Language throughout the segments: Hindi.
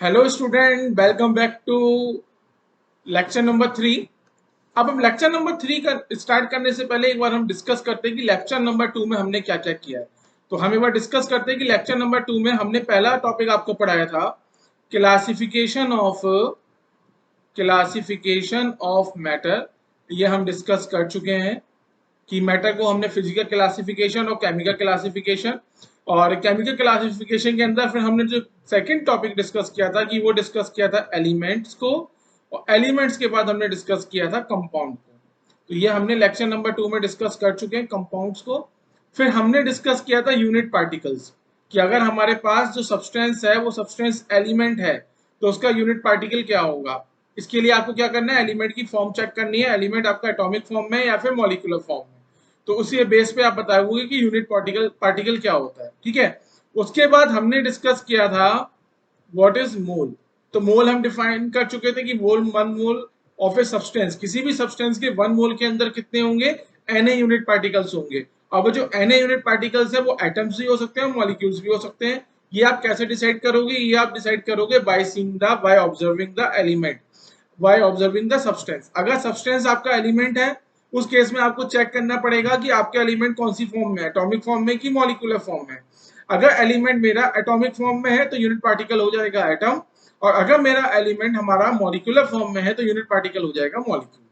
Hello student, welcome back to lecture number 3। अब हम लेक्चर नंबर 3 का स्टार्ट करने से पहले एक बार हम डिस्कस करते हैं कि लेक्चर नंबर 2 में हमने क्या क्या किया है। तो हम एक बार डिस्कस करते हैं कि लेक्चर नंबर 2 में हमने पहला टॉपिक आपको पढ़ाया था क्लासिफिकेशन ऑफ मैटर। ये हम डिस्कस कर चुके हैं कि मैटर को हमने फिजिकल क्लासिफिकेशन और केमिकल क्लासिफिकेशन, और केमिकल क्लासिफिकेशन के अंदर फिर हमने जो सेकंड टॉपिक डिस्कस किया था कि वो डिस्कस किया था एलिमेंट्स को, और एलिमेंट्स के बाद हमने डिस्कस किया था कंपाउंड को। तो ये हमने लेक्चर नंबर 2 में डिस्कस कर चुके हैं कंपाउंड्स को। फिर हमने डिस्कस किया था यूनिट पार्टिकल्स, कि अगर हमारे पास जो सब्सटेंस है वो सब्सटेंस एलिमेंट है तो उसका यूनिट पार्टिकल क्या होगा। इसके लिए आपको क्या करना है, एलिमेंट की फॉर्म चेक करनी है, एलिमेंट आपका एटॉमिक फॉर्म में या फिर मॉलिक्यूलर फॉर्म में। तो उसी बेस पे आप बताओगे कि यूनिट पार्टिकल पार्टिकल क्या होता है। ठीक है। उसके बाद हमने डिस्कस किया था व्हाट इज मोल। तो मोल हम डिफाइन कर चुके थे कि मोल 1 मोल ऑफ ए सब्सटेंस, किसी भी सब्सटेंस के 1 मोल के अंदर कितने होंगे, Na यूनिट पार्टिकल्स होंगे। अब जो Na यूनिट पार्टिकल्स है वो एटम्स भी हो सकते हैं, मॉलिक्यूल्स भी हो सकते हैं। ये आप कैसे डिसाइड करोगे, ये आप डिसाइड करोगे by observing the element, by observing the substance. अगर सब्सटेंस आपका एलिमेंट है उस केस में आपको चेक करना पड़ेगा कि आपका एलिमेंट कौन सी फॉर्म में है, एटॉमिक फॉर्म में कि मॉलिक्यूलर फॉर्म में। अगर एलिमेंट मेरा एटॉमिक फॉर्म में है तो यूनिट पार्टिकल हो जाएगा एटम, और अगर मेरा एलिमेंट हमारा मॉलिक्यूलर फॉर्म में है तो यूनिट पार्टिकल हो जाएगा मॉलिक्यूल।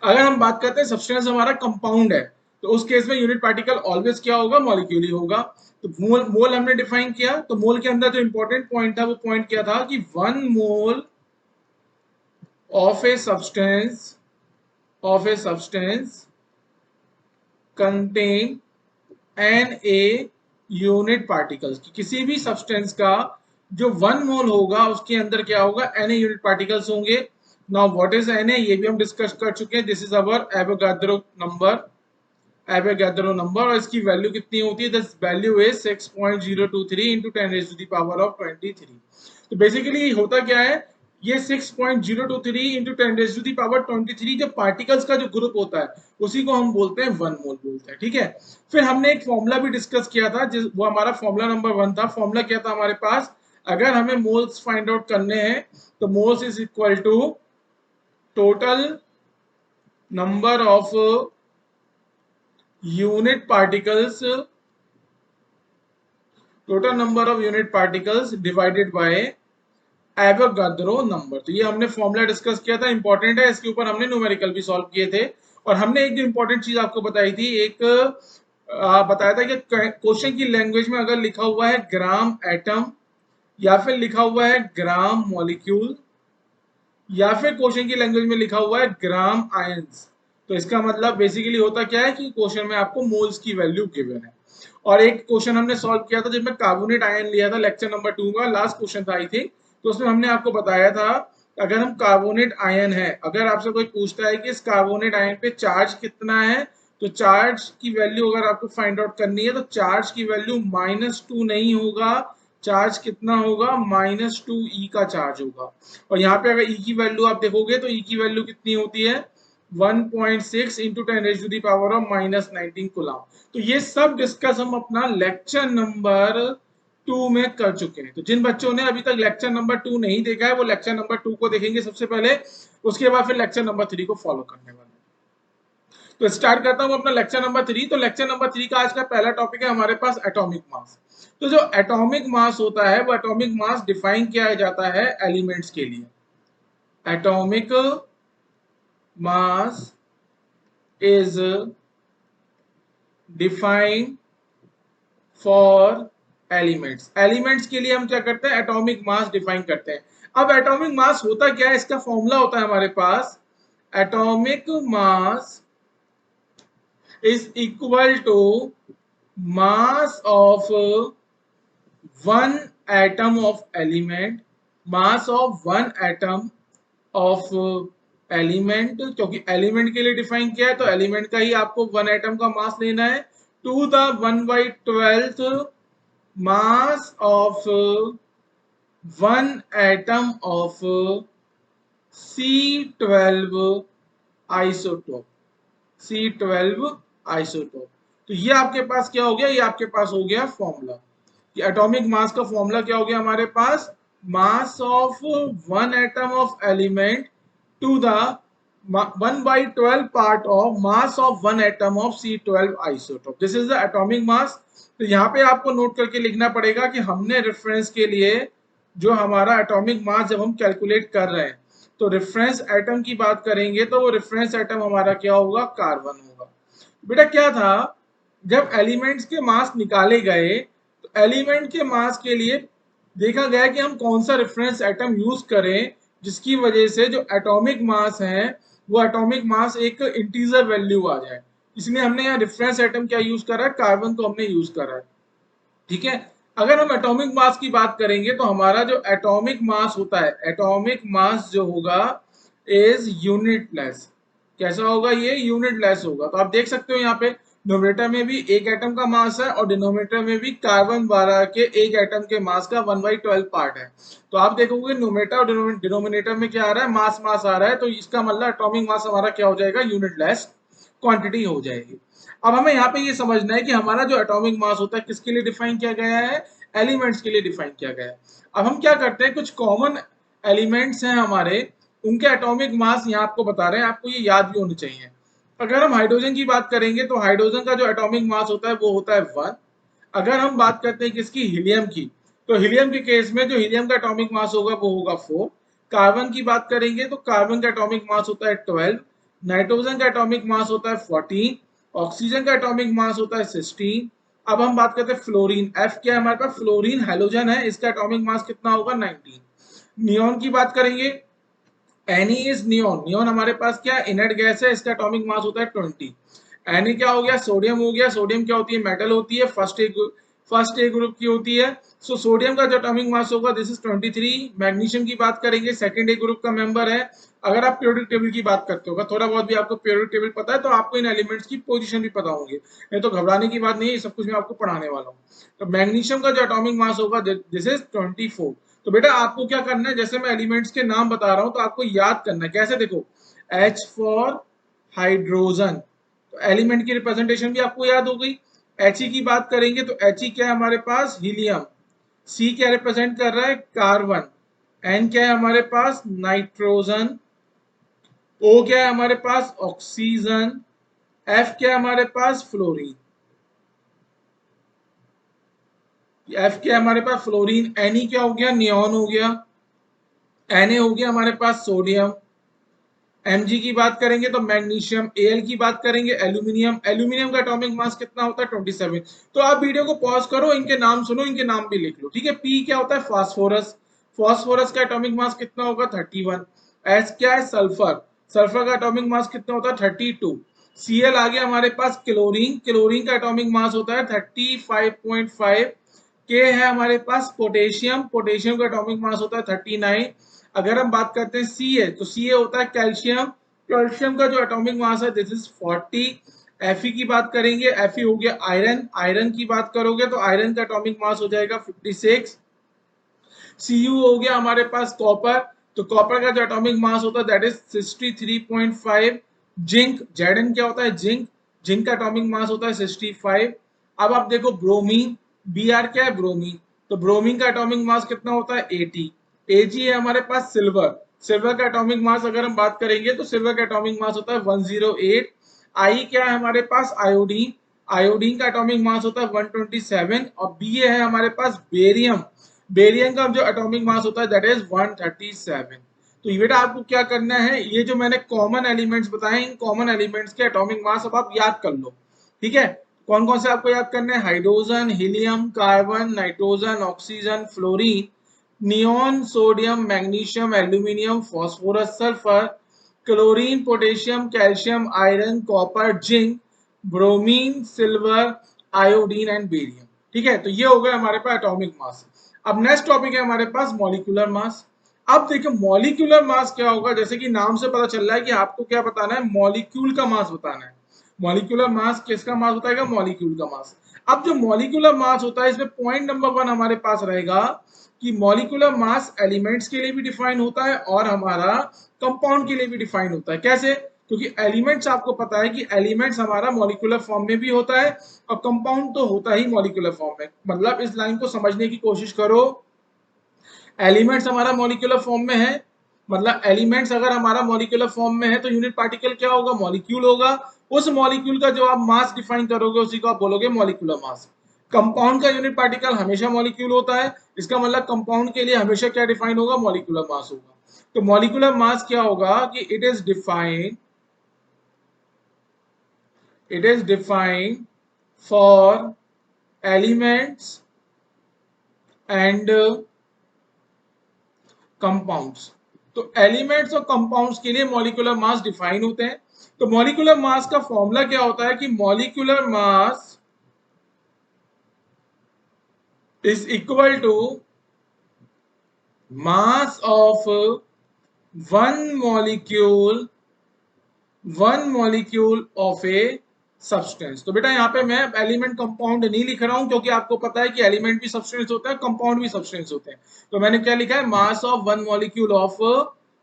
अगर हम बात करते हैं सब्सटेंस हमारा कंपाउंड है तो उस केस में यूनिट पार्टिकल ऑलवेज क्या होगा, मॉलिक्यूल ही होगा। तो मोल हमने डिफाइन किया। तो मोल के अंदर जो इंपॉर्टेंट पॉइंट था वो पॉइंट क्या था कि 1 मोल of a substance contain Na unit particles, किसी भी सब्सटेंस का जो 1 मोल होगा उसके अंदर क्या होगा, Na यूनिट पार्टिकल्स होंगे। नाउ व्हाट इज Na, ये भी हम डिस्कस कर चुके हैं। This is our Avogadro number, और इसकी वैल्यू कितनी होती है, दिस वैल्यू इज 6.023 इंटू 10⁻³ तो बेसिकली होता क्या है, ये 6.023 इंटू 10⁻23 जो पार्टिकल्स का जो ग्रुप होता है उसी को हम बोलते हैं 1 मोल बोलते हैं। ठीक है। फिर हमने एक फॉर्मूला भी डिस्कस किया था, वो हमारा फॉर्मूला नंबर 1 था। फॉर्मूला क्या था हमारे पास, अगर हमें मोल्स फाइंड आउट करने हैं तो moles is equal to total number of unit particles divided by Avogadro number. तो ये हमने फॉर्मूला डिस्कस किया था, इंपॉर्टेंट है। इसके ऊपर हमने न्यूमेरिकल भी सॉल्व किए थे, और हमने एक जो इंपॉर्टेंट चीज आपको बताई थी, एक बताया था कि क्वेश्चन की लैंग्वेज में अगर लिखा हुआ है ग्राम एटम, या फिर लिखा हुआ है ग्राम मॉलिक्यूल, या फिर क्वेश्चन की लैंग्वेज में लिखा हुआ है ग्राम आयंस, तो इसका मतलब बेसिकली होता क्या है कि क्वेश्चन में आपको मोल्स की वैल्यू गिवन है। और एक क्वेश्चन हमने सॉल्व किया था जिसमें कार्बोनेट आयन लिया था, लेक्चर नंबर 2 का लास्ट क्वेश्चन था आई थिंक। तो उसमें हमने आपको बताया था अगर हम कार्बोनेट आयन है, अगर आपसे कोई पूछता है कि इस कार्बोनेट आयन पे चार्ज कितना है, तो चार्ज की वैल्यू अगर आपको फाइंड आउट करनी है तो चार्ज की वैल्यू -2 नहीं होगा, चार्ज कितना होगा, -2e का चार्ज होगा। और यहाँ पे अगर e की वैल्यू आप देखोगे तो e की वैल्यू कितनी होती है, 1.6 इंटू 10⁻⁻19 कूलम। तो ये सब डिस्कस हम अपना लेक्चर नंबर 2 में कर चुके हैं। तो जिन बच्चों ने अभी तक लेक्चर नंबर 2 नहीं देखा है वो लेक्चर नंबर 2 को देखेंगे सबसे पहले, उसके बाद फिर लेक्चर नंबर 3 को फॉलो करने वाले। तो स्टार्ट करता हूं अपना लेक्चर नंबर 3। तो लेक्चर नंबर 3 का आज का पहला टॉपिक है हमारे पास एटॉमिक मास। तो जो एटॉमिक मास होता है वो एटॉमिक मास डिफाइन किया जाता है एलिमेंट्स के लिए। Atomic mass is defined for elements. Elements के लिए हम क्या करते हैं, एटॉमिक मास डिफाइन करते हैं। अब एटॉमिक मास होता क्या है, इसका फॉर्मूला होता है हमारे पास, atomic mass is equal to mass of one atom of element, mass of one atom of element, क्योंकि एलिमेंट के लिए डिफाइन किया है तो एलिमेंट का ही आपको 1 एटम का मास लेना है, to the 1/12 mass of 1 atom of C12 isotope, C12 isotope. तो ये आपके पास क्या हो गया, ये आपके पास हो गया फॉर्मूला। कि एटॉमिक मास का फॉर्मूला क्या हो गया हमारे पास, mass of one atom of element to the 1/12 part of mass of one atom of C12 isotope. This is the atomic mass. तो यहाँ पे आपको नोट करके लिखना पड़ेगा कि हमने रेफरेंस के लिए जो हमारा एटॉमिक मास जब हम कैलकुलेट कर रहे हैं तो रेफरेंस एटम की बात करेंगे तो वो रेफरेंस एटम हमारा क्या होगा, कार्बन होगा। बेटा क्या था, जब एलिमेंट्स के मास निकाले गए तो एलिमेंट के मास के लिए देखा गया कि हम कौन सा रेफरेंस एटम यूज करें जिसकी वजह से जो एटॉमिक मास है वो एटॉमिक मास एक इंटीजर वैल्यू आ जाए। इसलिए हमने यहाँ रेफरेंस एटम क्या यूज करा है, कार्बन को हमने यूज करा है। ठीक है, अगर हम एटॉमिक मास की बात करेंगे तो हमारा जो एटॉमिक मास होता है, एटॉमिक मास जो होगा इज यूनिटलेस। कैसा होगा ये, यूनिटलेस होगा। तो आप देख सकते हो यहाँ पे न्यूमरेटर में भी एक एटम का मास है और डिनोमिनेटर में भी कार्बन 12 के एक एटम के मास का 1/12 पार्ट है। तो आप देखोगे न्यूमरेटर और डिनोमिनेटर में क्या आ रहा है, मास मास आ रहा है। तो इसका मतलब एटॉमिक मास हमारा क्या हो जाएगा, यूनिटलेस क्वांटिटी हो जाएगी। अब हमें यहाँ पे ये समझना है कि हमारा जो एटॉमिक मास होता है किसके लिए डिफाइन किया गया है, एलिमेंट्स के लिए डिफाइन किया गया है। अब हम क्या करते हैं, कुछ कॉमन एलिमेंट्स हैं हमारे, उनके एटॉमिक मास यहाँ आपको बता रहे हैं, आपको ये याद भी होने चाहिए। अगर हम हाइड्रोजन की बात करेंगे तो हाइड्रोजन का जो एटॉमिक मास होता है वो होता है 1। अगर हम बात करते हैं किसकी, हीलियम की, तो हीलियम के केस में जो हीलियम का एटॉमिक मास होगा वो होगा 4। कार्बन की बात करेंगे तो कार्बन का एटॉमिक मास होता है 12। नाइट्रोजन का एटॉमिक मास होता है 14। ऑक्सीजन का एटॉमिक मास होता है 16। अब हम बात करते हैं फ्लोरीन, एफ क्या है हमारे पास, फ्लोरीन हैलोजन है, इसका एटॉमिक मास कितना होगा, 19। नियोन की बात करेंगे, एनी इज नियोन, नियोन हमारे पास क्या इनर्ट गैस है, इसका एटॉमिक मास होता है 20। एनी क्या हो गया, सोडियम हो गया, सोडियम क्या होती है, मेटल होती है, फर्स्ट ए ग्रुप की होती है। सो सोडियम का जो एटॉमिक मास होगा दिस इज 23। मैग्नीशियम की बात करेंगे, सेकंड ए ग्रुप का मेंबर है। अगर आप पीरियोडिक टेबल की बात करते हो, थोड़ा बहुत भी आपको पीरियोडिक टेबल पता है तो आपको इन एलिमेंट्स की पोजीशन भी पता होंगे, नहीं तो घबराने की बात नहीं है, सब कुछ मैं आपको पढ़ाने वाला हूँ। तो मैग्नीशियम का जो एटॉमिक मास होगा दिस इज 24। तो बेटा आपको क्या करना है, जैसे मैं एलिमेंट्स के नाम बता रहा हूं तो आपको याद करना है। कैसे, देखो H फॉर हाइड्रोजन, तो एलिमेंट की रिप्रेजेंटेशन भी आपको याद हो गई। He की बात करेंगे तो He क्या है हमारे पास, हीलियम। C क्या रिप्रेजेंट कर रहा है, कार्बन। N क्या है हमारे पास, नाइट्रोजन। O क्या है हमारे पास, ऑक्सीजन। F क्या है हमारे पास, फ्लोरीन। F क्या है हमारे पास, फ्लोरीन। Ne क्या हो गया, नियोन हो गया। Na हो गया हमारे पास सोडियम। Mg की बात करेंगे तो मैग्नीशियम। Al की बात करेंगे एल्यूमिनियम। एल्यूमिनियम का एटॉमिक मास कितना होता है, 27। तो आप वीडियो को पॉज करो, इनके नाम सुनो, इनके नाम भी लिख लो, ठीक है। P क्या होता है, फास्फोरस। फास्फोरस का एटॉमिक मास कितना होगा, 31। S क्या है, सल्फर। सल्फर का एटॉमिक मास कितना होता है, 32। Cl आ गया हमारे पास क्लोरीन। क्लोरीन का एटॉमिक मास होता है 35.5। के है हमारे पास पोटेशियम। पोटेशियम का एटॉमिक मास होता है 39। अगर हम बात करते हैं सी ए, तो सी ए होता है कैल्शियम। कैल्शियम का जो एटॉमिक मास है दिस इज 40। Fe की बात करेंगे, Fe हो गया आयरन। आयरन की बात करोगे तो आयरन का एटॉमिक मास हो जाएगा 56। Cu हो गया हमारे पास कॉपर, तो कॉपर का जो एटॉमिक मास होता है दैट इज 63.5। जिंक, Zn क्या होता है, जिंक। जिंक का एटॉमिक मास होता है 65। अब आप देखो ब्रोमीन, Br क्या है, ब्रोमीन। तो ब्रोमीन का एटॉमिक मास कितना होता है, 80। Ag है हमारे पास सिल्वर। सिल्वर का एटॉमिक मास अगर हम बात करेंगे तो सिल्वर का एटॉमिक मास होता है 108। आई क्या है हमारे पास, आयोडीन। आयोडीन का एटॉमिक मास होता है 127। और Ba है हमारे पास बेरियम। बेरियम का जो एटॉमिक मास होता है दैट इज 137। तो ये बेटा आपको क्या करना है, ये जो मैंने कॉमन एलिमेंट्स बताए इन कॉमन एलिमेंट्स के एटॉमिक मास अब आप याद कर लो, ठीक है। कौन कौन से आपको याद करने हैं, hydrogen, helium, carbon, nitrogen, oxygen, fluorine, neon, sodium, magnesium, aluminium, phosphorus, sulphur, chlorine, potassium, calcium, iron, copper, zinc, bromine, silver, iodine and barium. ठीक है, तो ये हो गया हमारे पास एटॉमिक मास। अब नेक्स्ट टॉपिक है हमारे पास मॉलिक्यूलर मास। अब देखिए मॉलिक्यूलर मास क्या होगा, जैसे कि नाम से पता चल रहा है कि आपको क्या बताना है, मॉलिक्यूल का मास बताना है। मॉलिक्यूलर मास किसका मास बताएगा, मॉलिक्यूल का मास। अब जो मॉलिक्यूलर मास होता है इसमें पॉइंट नंबर 1 हमारे पास रहेगा कि मॉलिक्यूलर मास एलिमेंट्स के लिए भी डिफाइन होता है और हमारा कंपाउंड के लिए भी डिफाइन होता है। कैसे, क्योंकि एलिमेंट्स आपको पता है कि एलिमेंट्स हमारा मॉलिक्यूलर फॉर्म में भी होता है और कंपाउंड तो होता ही मॉलिक्यूलर फॉर्म में। मतलब इस लाइन को समझने की कोशिश करो, एलिमेंट्स हमारा मॉलिक्यूलर फॉर्म में है, मतलब एलिमेंट्स अगर हमारा मॉलिक्यूलर फॉर्म में है तो यूनिट पार्टिकल क्या होगा, मॉलिक्यूल होगा। उस मॉलिक्यूल का जो आप मास डिफाइन करोगे उसी को आप बोलोगे मॉलिक्यूलर मास। कंपाउंड का यूनिट पार्टिकल हमेशा मॉलिक्यूल होता है, इसका मतलब कंपाउंड के लिए हमेशा क्या डिफाइन होगा, मॉलिक्यूलर मास होगा। तो मॉलिक्यूलर मास क्या होगा कि it is defined for elements and compounds. तो एलिमेंट्स और कंपाउंड्स के लिए मॉलिक्यूलर मास डिफाइन होते हैं। तो मॉलिक्यूलर मास का फॉर्मूला क्या होता है कि molecular mass is equal to mass of one molecule of a substance. तो बेटा यहाँ पे मैं एलिमेंट कंपाउंड नहीं लिख रहा हूं क्योंकि आपको पता है कि एलिमेंट भी सब्सटेंस होता है, कंपाउंड भी सब्सटेंस होते हैं। तो मैंने क्या लिखा है, मास of one molecule of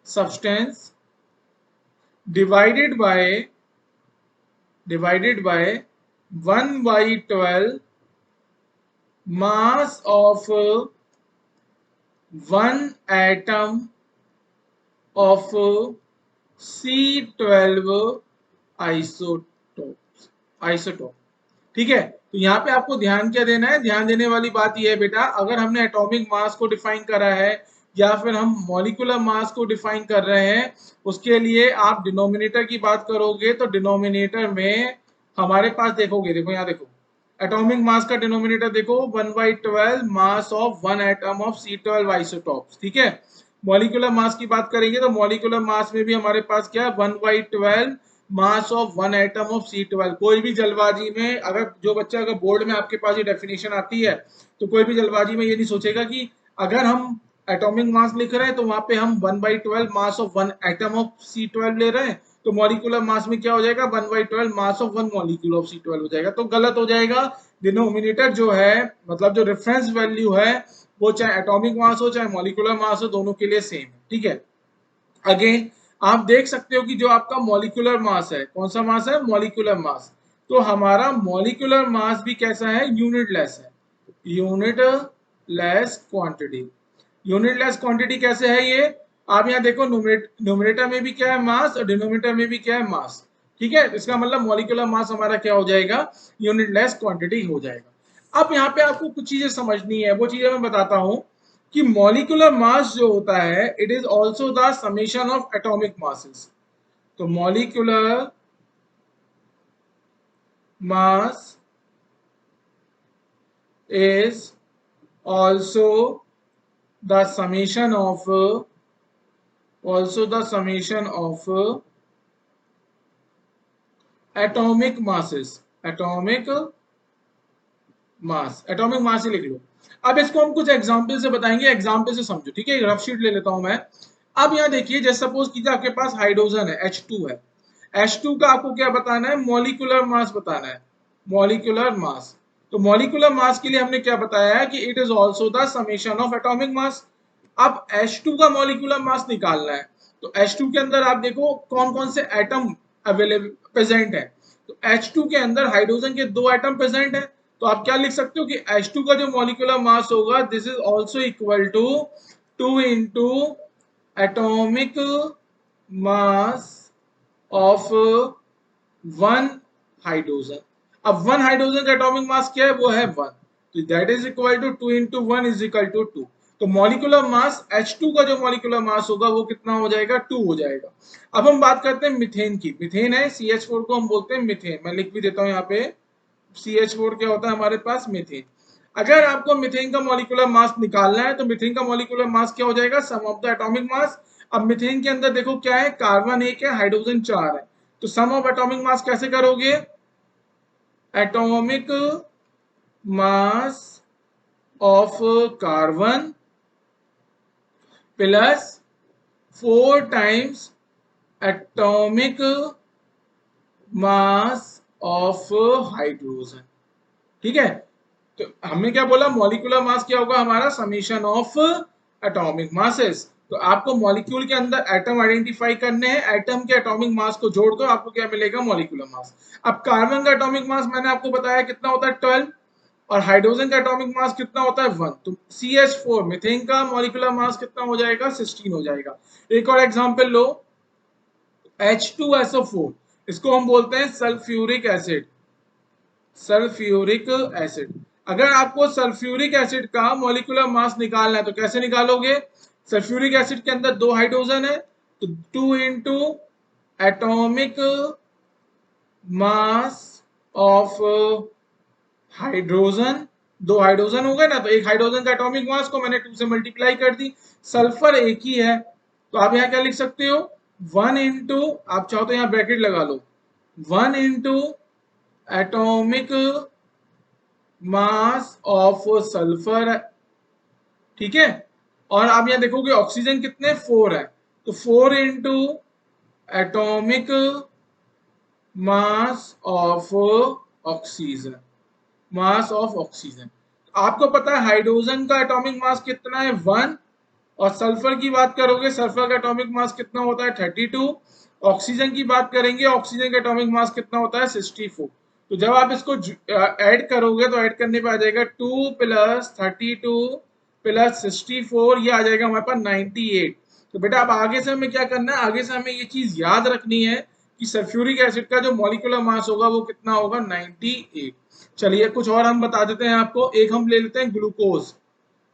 substance divided by 1/12 mass of one atom of C12 isotope. ठीक है, तो यहाँ पे आपको ध्यान क्या देना है, ध्यान देने वाली बात यह है बेटा, अगर हमने एटॉमिक मास को डिफाइन करा है या फिर हम मॉलिक्यूलर मास को डिफाइन कर रहे हैं, उसके लिए आप डिनोमिनेटर की बात करोगे तो डिनोमिनेटर में हमारे पास देखोगे, देखो यहाँ देखो, एटॉमिक मास का डिनोमिनेटर देखो 1/12 mass of one atom of C12 isotopes. ठीक है, मॉलिक्यूलर मास की बात करेंगे तो मॉलिक्यूलर मास में भी हमारे पास क्या है, 1/12 mass of one atom of C12। कोई भी जल्दबाजी में अगर जो बच्चा अगर बोर्ड में आपके पास ये डेफिनेशन आती है तो कोई भी जल्दबाजी में ये नहीं सोचेगा कि अगर हम एटॉमिक मास लिख रहे हैं तो वहां पे हम 1/12 mass of one atom of C12 ले रहे हैं, तो मॉलिक्यूलर मास में क्या हो जाएगा, 1/12 mass of one molecule of C12 हो जाएगा, तो गलत हो जाएगा। डिनोमिनेटर जो है, मतलब जो रेफरेंस वैल्यू है, वो चाहे एटॉमिक मास हो चाहे मॉलिक्यूलर मास हो, दोनों के लिए सेम है। ठीक है, अगेन आप देख सकते हो कि जो आपका मॉलिक्यूलर मास है, कौन सा मास है, मॉलिक्यूलर मास, तो हमारा मॉलिक्यूलर मास भी कैसा है, यूनिट लेस है, unit less quantity. Unit less quantity कैसे है ये, आप यहाँ देखो, न्यूमरेटर में भी क्या है, मास, और डिनोमिनेटर में भी क्या है, मास। ठीक है, इसका मतलब मॉलिक्यूलर मास हमारा क्या हो जाएगा, यूनिट लेस क्वांटिटी हो जाएगा। अब यहाँ पे आपको कुछ चीजें समझनी है, वो चीजें मैं बताता हूं कि मॉलिक्यूलर मास जो होता है, it is also the summation of atomic masses. तो molecular mass is also the summation of atomic masses, atomic mass ही लिख लो। अब इसको हम कुछ एग्जांपल से बताएंगे, एग्जांपल से समझो। ठीक है, रफ शीट ले लेता हूं मैं। अब यहाँ देखिए, जैसे सपोज कीजिए आपके पास हाइड्रोजन है, H2 है। H2 का आपको क्या बताना है, मॉलिक्यूलर मास बताना है, मॉलिक्यूलर मास। तो मॉलिक्यूलर मास के लिए हमने क्या बताया है कि it is also the summation of atomic mass. अब H2 का मॉलिक्यूलर मास निकालना है, तो H2 के अंदर आप देखो कौन कौन से एटम अवेलेबल प्रेजेंट है। तो H2 के अंदर हाइड्रोजन के 2 एटम प्रेजेंट है, तो आप क्या लिख सकते हो कि H2 का जो मॉलिक्यूलर मास होगा, this is also equal to 2 into atomic mass of one hydrogen. अब वन हाइड्रोजन का एटॉमिक मास क्या है, वो है 1, तो that is equal to 2 into 1 is equal to 2। तो मॉलिक्यूलर मास H2 का जो मॉलिक्यूलर मास होगा वो कितना हो जाएगा, 2 हो जाएगा। अब हम बात करते हैं मिथेन की। मिथेन है CH4 को हम बोलते हैं मिथेन, मैं लिख भी देता हूं यहाँ पे, CH4 क्या होता है हमारे पास, मीथेन। अगर आपको मीथेन का मॉलिक्यूलर मास निकालना है तो मीथेन का मॉलिक्यूलर मास क्या हो जाएगा, सम ऑफ द एटॉमिक मास। अब मीथेन के अंदर देखो क्या है, कार्बन 1 है, हाइड्रोजन 4 है, तो सम ऑफ एटॉमिक मास कैसे करोगे, atomic mass of carbon plus 4 times atomic mass of hydrogen. ठीक है, तो हमने क्या बोला, मॉलिक्यूलर मास क्या होगा हमारा, समेशन ऑफ एटॉमिक मासेस। तो आपको मॉलिक्यूल के अंदर एटम आइडेंटिफाई करने हैं, एटम के एटॉमिक मास को जोड़ दो, आपको क्या मिलेगा, मॉलिक्यूलर मास। अब कार्बन का एटॉमिक मास मैंने आपको बताया कितना होता है, 12, और हाइड्रोजन का एटॉमिक मास कितना होता है 1, तो CH4 मीथेन का मॉलिक्यूलर मास कितना हो जाएगा 16 हो जाएगा। एक और एग्जांपल लो, H2SO4, इसको हम बोलते हैं सल्फ्यूरिक एसिड, सल्फ्यूरिक एसिड। अगर आपको सल्फ्यूरिक एसिड का मॉलिक्यूलर मास निकालना है तो कैसे निकालोगे? सल्फ्यूरिक एसिड के अंदर 2 हाइड्रोजन है, तो 2 into atomic mass of hydrogen, 2 hydrogen हो गए ना, तो एक हाइड्रोजन का एटॉमिक मास को मैंने 2 से मल्टीप्लाई कर दी। सल्फर एक ही है, तो आप यहाँ क्या लिख सकते हो 1 इंटू, आप चाहो तो यहाँ ब्रैकेट लगा लो, 1 into atomic mass of sulphur, ठीक है। और आप यहाँ देखोगे ऑक्सीजन कितने 4 है, तो 4 into atomic mass of oxygen, mass of oxygen. आपको पता है हाइड्रोजन का एटॉमिक मास कितना है 1, और सल्फर की बात करोगे सल्फर का एटॉमिक मास कितना होता है 32, ऑक्सीजन की बात करेंगे ऑक्सीजन का एटॉमिक मास कितना होता है 64। तो जब आप इसको ऐड करोगे तो ऐड करने पे आ जाएगा 2 प्लस 32 प्लस 64, ये आ जाएगा हमारे पास 98। तो बेटा अब आगे से हमें क्या करना है, आगे से हमें ये चीज याद रखनी है कि सल्फ्यूरिक एसिड का जो मॉलिक्यूलर मास होगा वो कितना होगा 98। चलिए कुछ और हम बता देते हैं आपको, एक हम ले लेते हैं ग्लूकोज।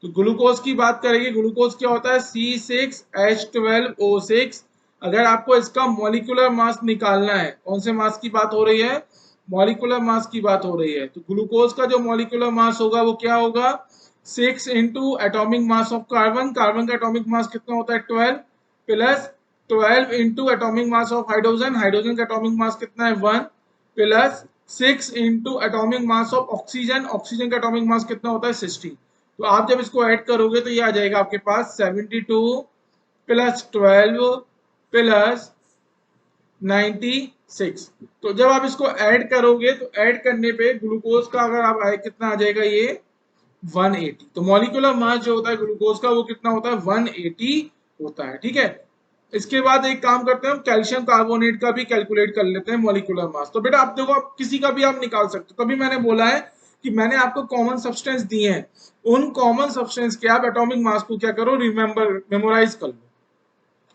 तो ग्लूकोज की बात करेंगे, ग्लूकोज क्या होता है C6H12O6। अगर आपको इसका मॉलिक्यूलर मास निकालना है, कौन से मास की बात हो रही है, मॉलिक्यूलर मास की बात हो रही है, तो ग्लूकोज का जो मॉलिक्यूलर मास होगा वो क्या होगा 6 into atomic mass of carbon, carbon का एटॉमिक मास कितना होता है 12 plus 12 into atomic mass of hydrogen, hydrogen का एटॉमिक मास कितना है 1 plus 6 into atomic mass of oxygen, oxygen का एटॉमिक मास कितना होता है 16। तो आप जब इसको ऐड करोगे तो ये आ जाएगा आपके पास 72 प्लस 12 प्लस 96। तो जब आप इसको ऐड करोगे तो ऐड करने पे ग्लूकोज का अगर आप आए कितना आ जाएगा ये 180। तो मॉलिक्यूलर मास जो होता है ग्लूकोज का वो कितना होता है 180 होता है, ठीक है। इसके बाद एक काम करते हैं हम कैल्शियम कार्बोनेट का भी कैलकुलेट कर लेते हैं मॉलिक्यूलर मास। तो बेटा आप देखो आप किसी का भी आप निकाल सकते हो, तभी मैंने बोला है कि मैंने आपको कॉमन सब्सटेंस दिए हैं, उन कॉमन सब्सटेंस के आप एटॉमिक मास को क्या करो रिमेंबर मेमोराइज कर लो,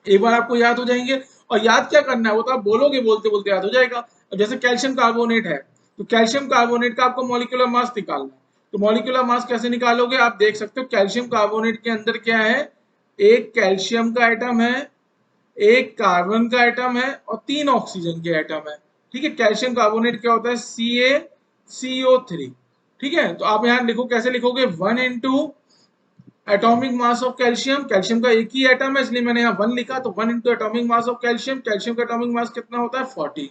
एक बार आपको याद हो जाएंगे। और याद क्या करना है वो तो आप बोलोगे, बोलते बोलते याद हो जाएगा। जैसे कैल्शियम कार्बोनेट है, तो कैल्शियम कार्बोनेट का आपको मॉलिक्यूलर मास निकालना है, तो मॉलिक्यूलर मास कैसे निकालोगे, आप देख सकते हो कैल्शियम कार्बोनेट के अंदर क्या है, एक कैल्शियम का एटम है, एक कार्बन का एटम है और 3 ऑक्सीजन के एटम है, ठीक है। कैल्शियम कार्बोनेट क्या होता है CaCO3, ठीक है। तो आप यहाँ लिखो, कैसे लिखोगे 1 into atomic mass of calcium, calcium का एक ही एटम है इसलिए मैंने यहाँ 1 लिखा, तो 1 into atomic mass of calcium, calcium का एटॉमिक मास कितना होता है 40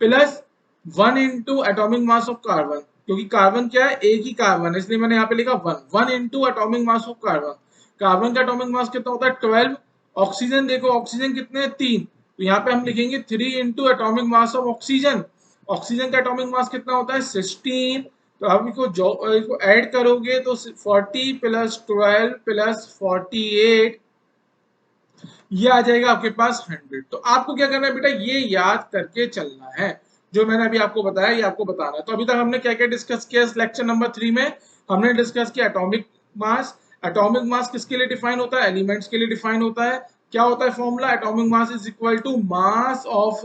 plus 1 into atomic mass of carbon, क्योंकि कार्बन क्या है एक ही कार्बन है इसलिए मैंने यहाँ पे लिखा 1 into atomic mass of carbon, carbon का एटॉमिक मास कितना होता है 12। ऑक्सीजन देखो ऑक्सीजन कितने 3, तो यहाँ पे हम लिखेंगे 3 into atomic mass of oxygen, oxygen का एटॉमिक मास कितना होता है 16। तो आप इसको ऐड करोगे तो 40 प्लस 12 प्लस 48, ये आ जाएगा आपके पास 100। तो आपको क्या करना है बेटा, ये याद करके चलना है, जो मैंने अभी आपको बताया ये आपको बताना है। तो अभी तक हमने क्या क्या डिस्कस किया इस लेक्चर नंबर 3 में, हमने डिस्कस किया एटॉमिक मास। एटॉमिक मास किसके लिए डिफाइन होता है, एलिमेंट्स के लिए डिफाइन होता है। क्या होता है formula, atomic mass is equal to mass of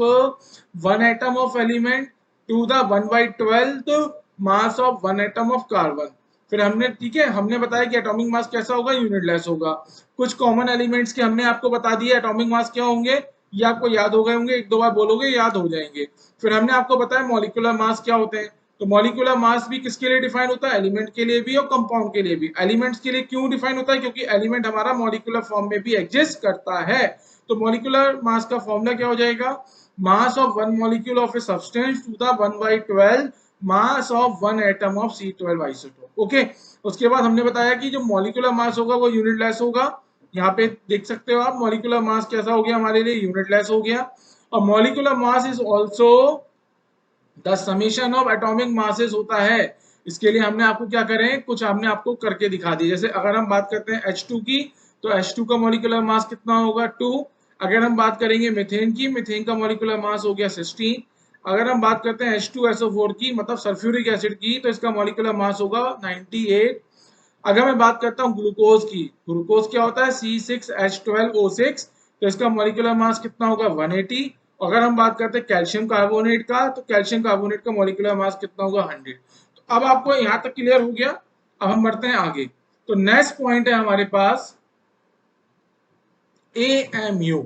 one atom of element to the 1/12 mass of one atom of carbon. फिर हमने, ठीक है, हमने बताया कि एटॉमिक मास कैसा होगा, यूनिटलेस होगा। कुछ कॉमन एलिमेंट्स के हमने आपको बता दिया एटॉमिक मास क्या होंगे, ये आपको याद हो गए होंगे, एक दो बार बोलोगे याद हो जाएंगे। फिर हमने आपको बताया मॉलिक्यूलर मास क्या होते हैं, तो मॉलिक्यूलर मास भी किसके लिए डिफाइन होता है, एलिमेंट के लिए भी और कंपाउंड के लिए भी। एलिमेंट्स के लिए क्यों डिफाइन होता है, क्योंकि एलिमेंट हमारा मॉलिक्यूलर फॉर्म में भी एग्जिस्ट करता है। तो मॉलिक्यूलर मास का फॉर्मूला क्या हो जाएगा, mass of one molecule of a substance to the 1/12 mass of one atom of C12 isotope. Okay, उसके बाद हमने बताया कि जो मॉलिक्यूलर मास होगा वो यूनिटलेस होगा। यहाँ पे देख सकते हो आप मॉलिक्यूलर मास कैसा हो गया हमारे लिए, यूनिटलेस हो गया। और molecular mass is also the summation of atomic masses होता है। इसके लिए हमने आपको क्या करें, कुछ हमने आपको करके दिखा दी। जैसे अगर हम बात करते हैं H2 की, तो H2 का मॉलिक्यूलर मास कितना होगा 2। अगर हम बात करेंगे मीथेन की, मीथेन का मॉलिक्यूलर मास हो गया 16। अगर हम बात करते हैं H2SO4 की, मतलब सल्फ्यूरिक एसिड की, तो इसका मॉलिक्यूलर मास होगा 98। अगर मैं बात करता हूँ ग्लूकोज की, ग्लूकोज क्या होता है C6H12O6, तो इसका मॉलिक्यूलर मास कितना होगा 180। अगर हम बात करते हैं कैल्शियम कार्बोनेट का, तो कैल्शियम कार्बोनेट का मॉलिक्यूलर मास कितना होगा 100। तो अब आपको यहाँ तक क्लियर हो गया। अब हम बढ़ते हैं आगे। तो नेक्स्ट पॉइंट है हमारे पास AMU।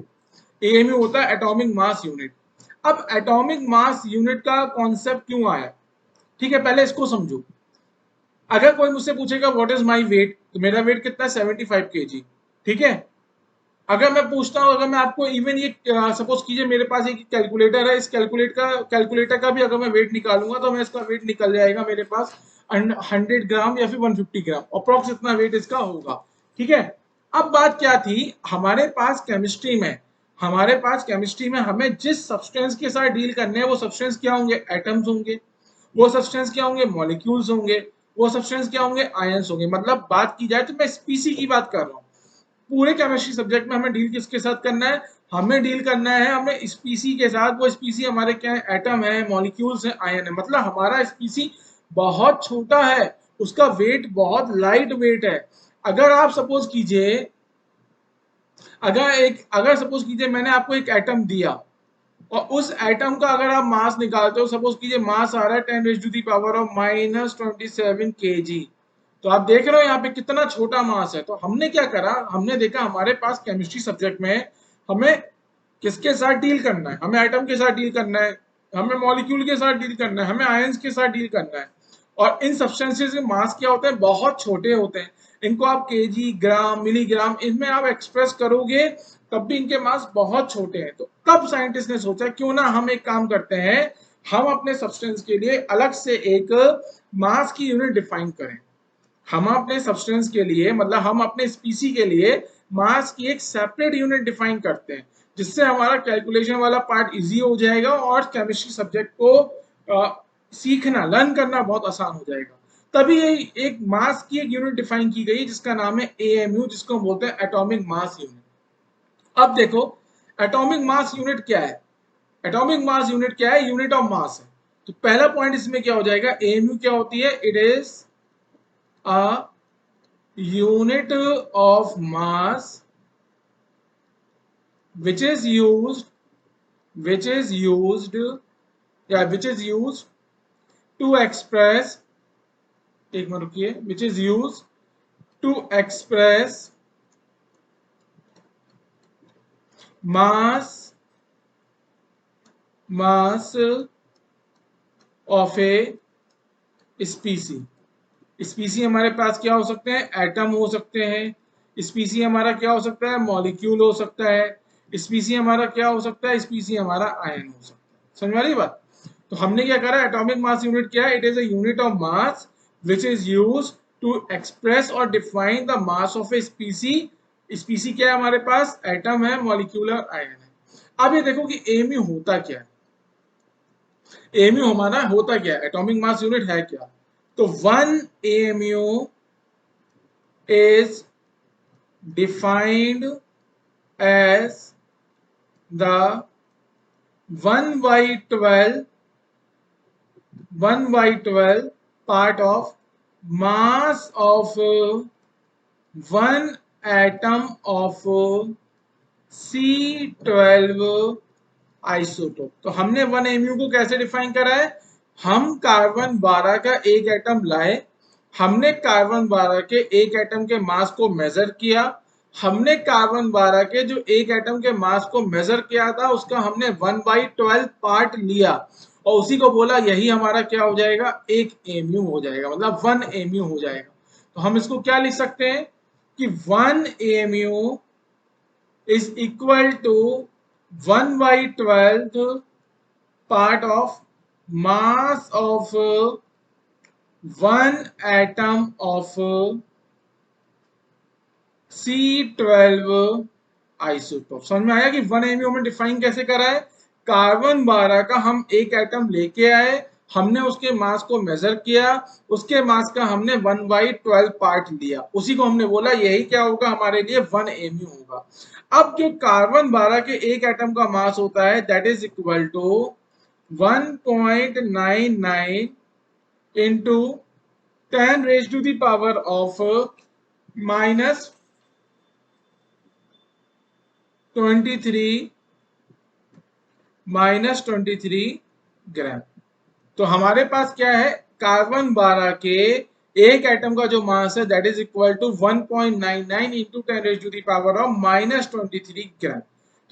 AMU होता है एटॉमिक मास यूनिट। अब एटॉमिक मास यूनिट का कॉन्सेप्ट क्यों आया, ठीक है, पहले इसको समझो। अगर कोई मुझसे पूछेगा व्हाट इज माय वेट, तो मेरा वेट कितना है 75 kg, ठीक है। अगर मैं पूछता हूँ, अगर मैं आपको इवन ये सपोज कीजिए मेरे पास एक कैलकुलेटर है, इस कैलकुलेटर का भी अगर मैं वेट निकालूंगा तो मैं इसका वेट निकल जाएगा मेरे पास 100 ग्राम या फिर 150 ग्राम, अप्रोक्स इतना वेट इसका होगा, ठीक है। अब बात क्या थी, हमारे पास केमिस्ट्री में हमें जिस सब्सटेंस के साथ डील करने हैं वो सब्सटेंस क्या होंगे, एटम्स होंगे। वो सब्सटेंस क्या होंगे, मॉलिक्यूल्स होंगे। वो सब्सटेंस क्या होंगे, आयंस होंगे। मतलब बात की जाए तो मैं स्पीसी की बात कर रहा हूँ। पूरे केमिस्ट्री सब्जेक्ट में हमें डील किसके साथ करना है, हमें डील करना है हमें स्पीसी के साथ। वो स्पीसी हमारे क्या है, एटम है, मॉलिक्यूल्स है, आयन है। मतलब हमारा स्पीसी बहुत छोटा है, उसका वेट बहुत लाइट वेट है। अगर आप सपोज कीजिए, अगर सपोज कीजिए मैंने आपको एक एटम दिया और उस एटम का अगर आप मास निकालते हो, सपोज कीजिए मास आ रहा है 10⁻⁻⁻⁻kg, तो आप देख रहे हो यहाँ पे कितना छोटा मास है। तो हमने क्या करा, हमने देखा हमारे पास केमिस्ट्री सब्जेक्ट में हमें किसके साथ डील करना है, हमें एटम के साथ डील करना है, हमें मॉलिक्यूल के साथ डील करना है, हमें आयंस के साथ डील करना है। और इन सब्सटेंसेस के मास क्या होते हैं, बहुत छोटे होते हैं। इनको आप केजी, ग्राम, मिलीग्राम इनमें आप एक्सप्रेस करोगे तब भी इनके मास बहुत छोटे हैं। तो तब साइंटिस्ट ने सोचा क्यों ना हम एक काम करते हैं, हम अपने सब्सटेंस के लिए अलग से एक मास की यूनिट डिफाइन करें। हम अपने सब्सटेंस के लिए, मतलब हम अपने स्पीसी के लिए मास की एक सेपरेट यूनिट डिफाइन करते हैं, जिससे हमारा कैलकुलेशन वाला पार्ट इजी हो जाएगा और केमिस्ट्री सब्जेक्ट को सीखना, लर्न करना बहुत आसान हो जाएगा। तभी ये एक मास की एक यूनिट डिफाइन की गई जिसका नाम है AMU, जिसको हम बोलते हैं एटॉमिक मास यूनिट। अब देखो एटॉमिक मास यूनिट क्या है, एटॉमिक मास यूनिट क्या है, यूनिट ऑफ मास है। तो पहला पॉइंट इसमें क्या हो जाएगा, AMU क्या होती है, it is a unit of mass which is used which is used which is used to express, एक मिनट रुकिए, which is used to express mass of a species। स्पीसी हमारे पास क्या हो सकते हैं, एटम हो सकते हैं। स्पीसी हमारा क्या हो सकता है, मॉलिक्यूल हो सकता है। स्पीसी हमारा क्या हो सकता है, स्पीसी हमारा आयन हो सकता है। समझ वाली बात। तो हमने क्या करा, एटॉमिक मास यूनिट क्या है, it is a unit of mass which is use to express और define the mass of a species. Species क्या है हमारे पास, एटम है, मॉलिक्यूलर आयन है। अब ये देखो कि एमयू होता क्या है, एमयू हमारा होता क्या है, एटॉमिक मास यूनिट है क्या। तो 1 AMU is defined as the 1/12 part of mass of one atom of C12 isotope. तो हमने 1 AMU को कैसे डिफाइन करा है, हम कार्बन 12 का एक एटम लाए, हमने कार्बन 12 के एक एटम के मास को मेजर किया, हमने कार्बन 12 के जो एक एटम के मास को मेजर किया था उसका हमने 1/12 पार्ट लिया और उसी को बोला यही हमारा क्या हो जाएगा, एक AMU हो जाएगा, मतलब 1 AMU हो जाएगा। तो हम इसको क्या लिख सकते हैं कि 1 AMU is equal to 1/12 part of mass of one atom of C12 isotope. समझ में आया कि 1 AMU में डिफाइन कैसे करा है, कार्बन 12 का हम एक एटम लेके आए, हमने उसके मास को मेजर किया, उसके मास का हमने 1/12 पार्ट लिया, उसी को हमने बोला यही क्या होगा हमारे लिए 1 AMU होगा। अब जो कार्बन 12 के एक एटम का मास होता है that is equal to 1.99 into 10 raised to the power of minus 23 ग्राम। तो हमारे पास क्या है, कार्बन 12 के एक एटम का जो मास है that is equal to 1.99 into 10 raise to the power of minus 23 gram.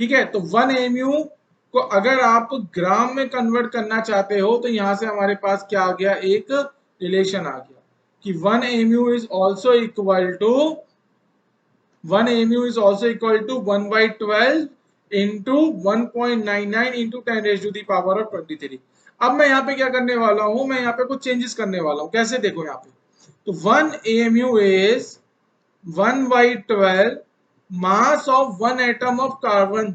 ठीक है, तो 1 एमयू को अगर आप ग्राम में कन्वर्ट करना चाहते हो तो यहां से हमारे पास क्या आ गया, एक रिलेशन आ गया कि 1 MU is also equal to 1 mu is also equal to 1 by 12 into 1.99 into 10 raised to the power of 23। अब मैं यहाँ पे क्या करने वाला हूँ, मैं यहाँ पे कुछ चेंजेस करने वाला हूँ। कैसे, देखो यहाँ पे, तो 1 mu is 1 by 12 mass of 1 atom of carbon।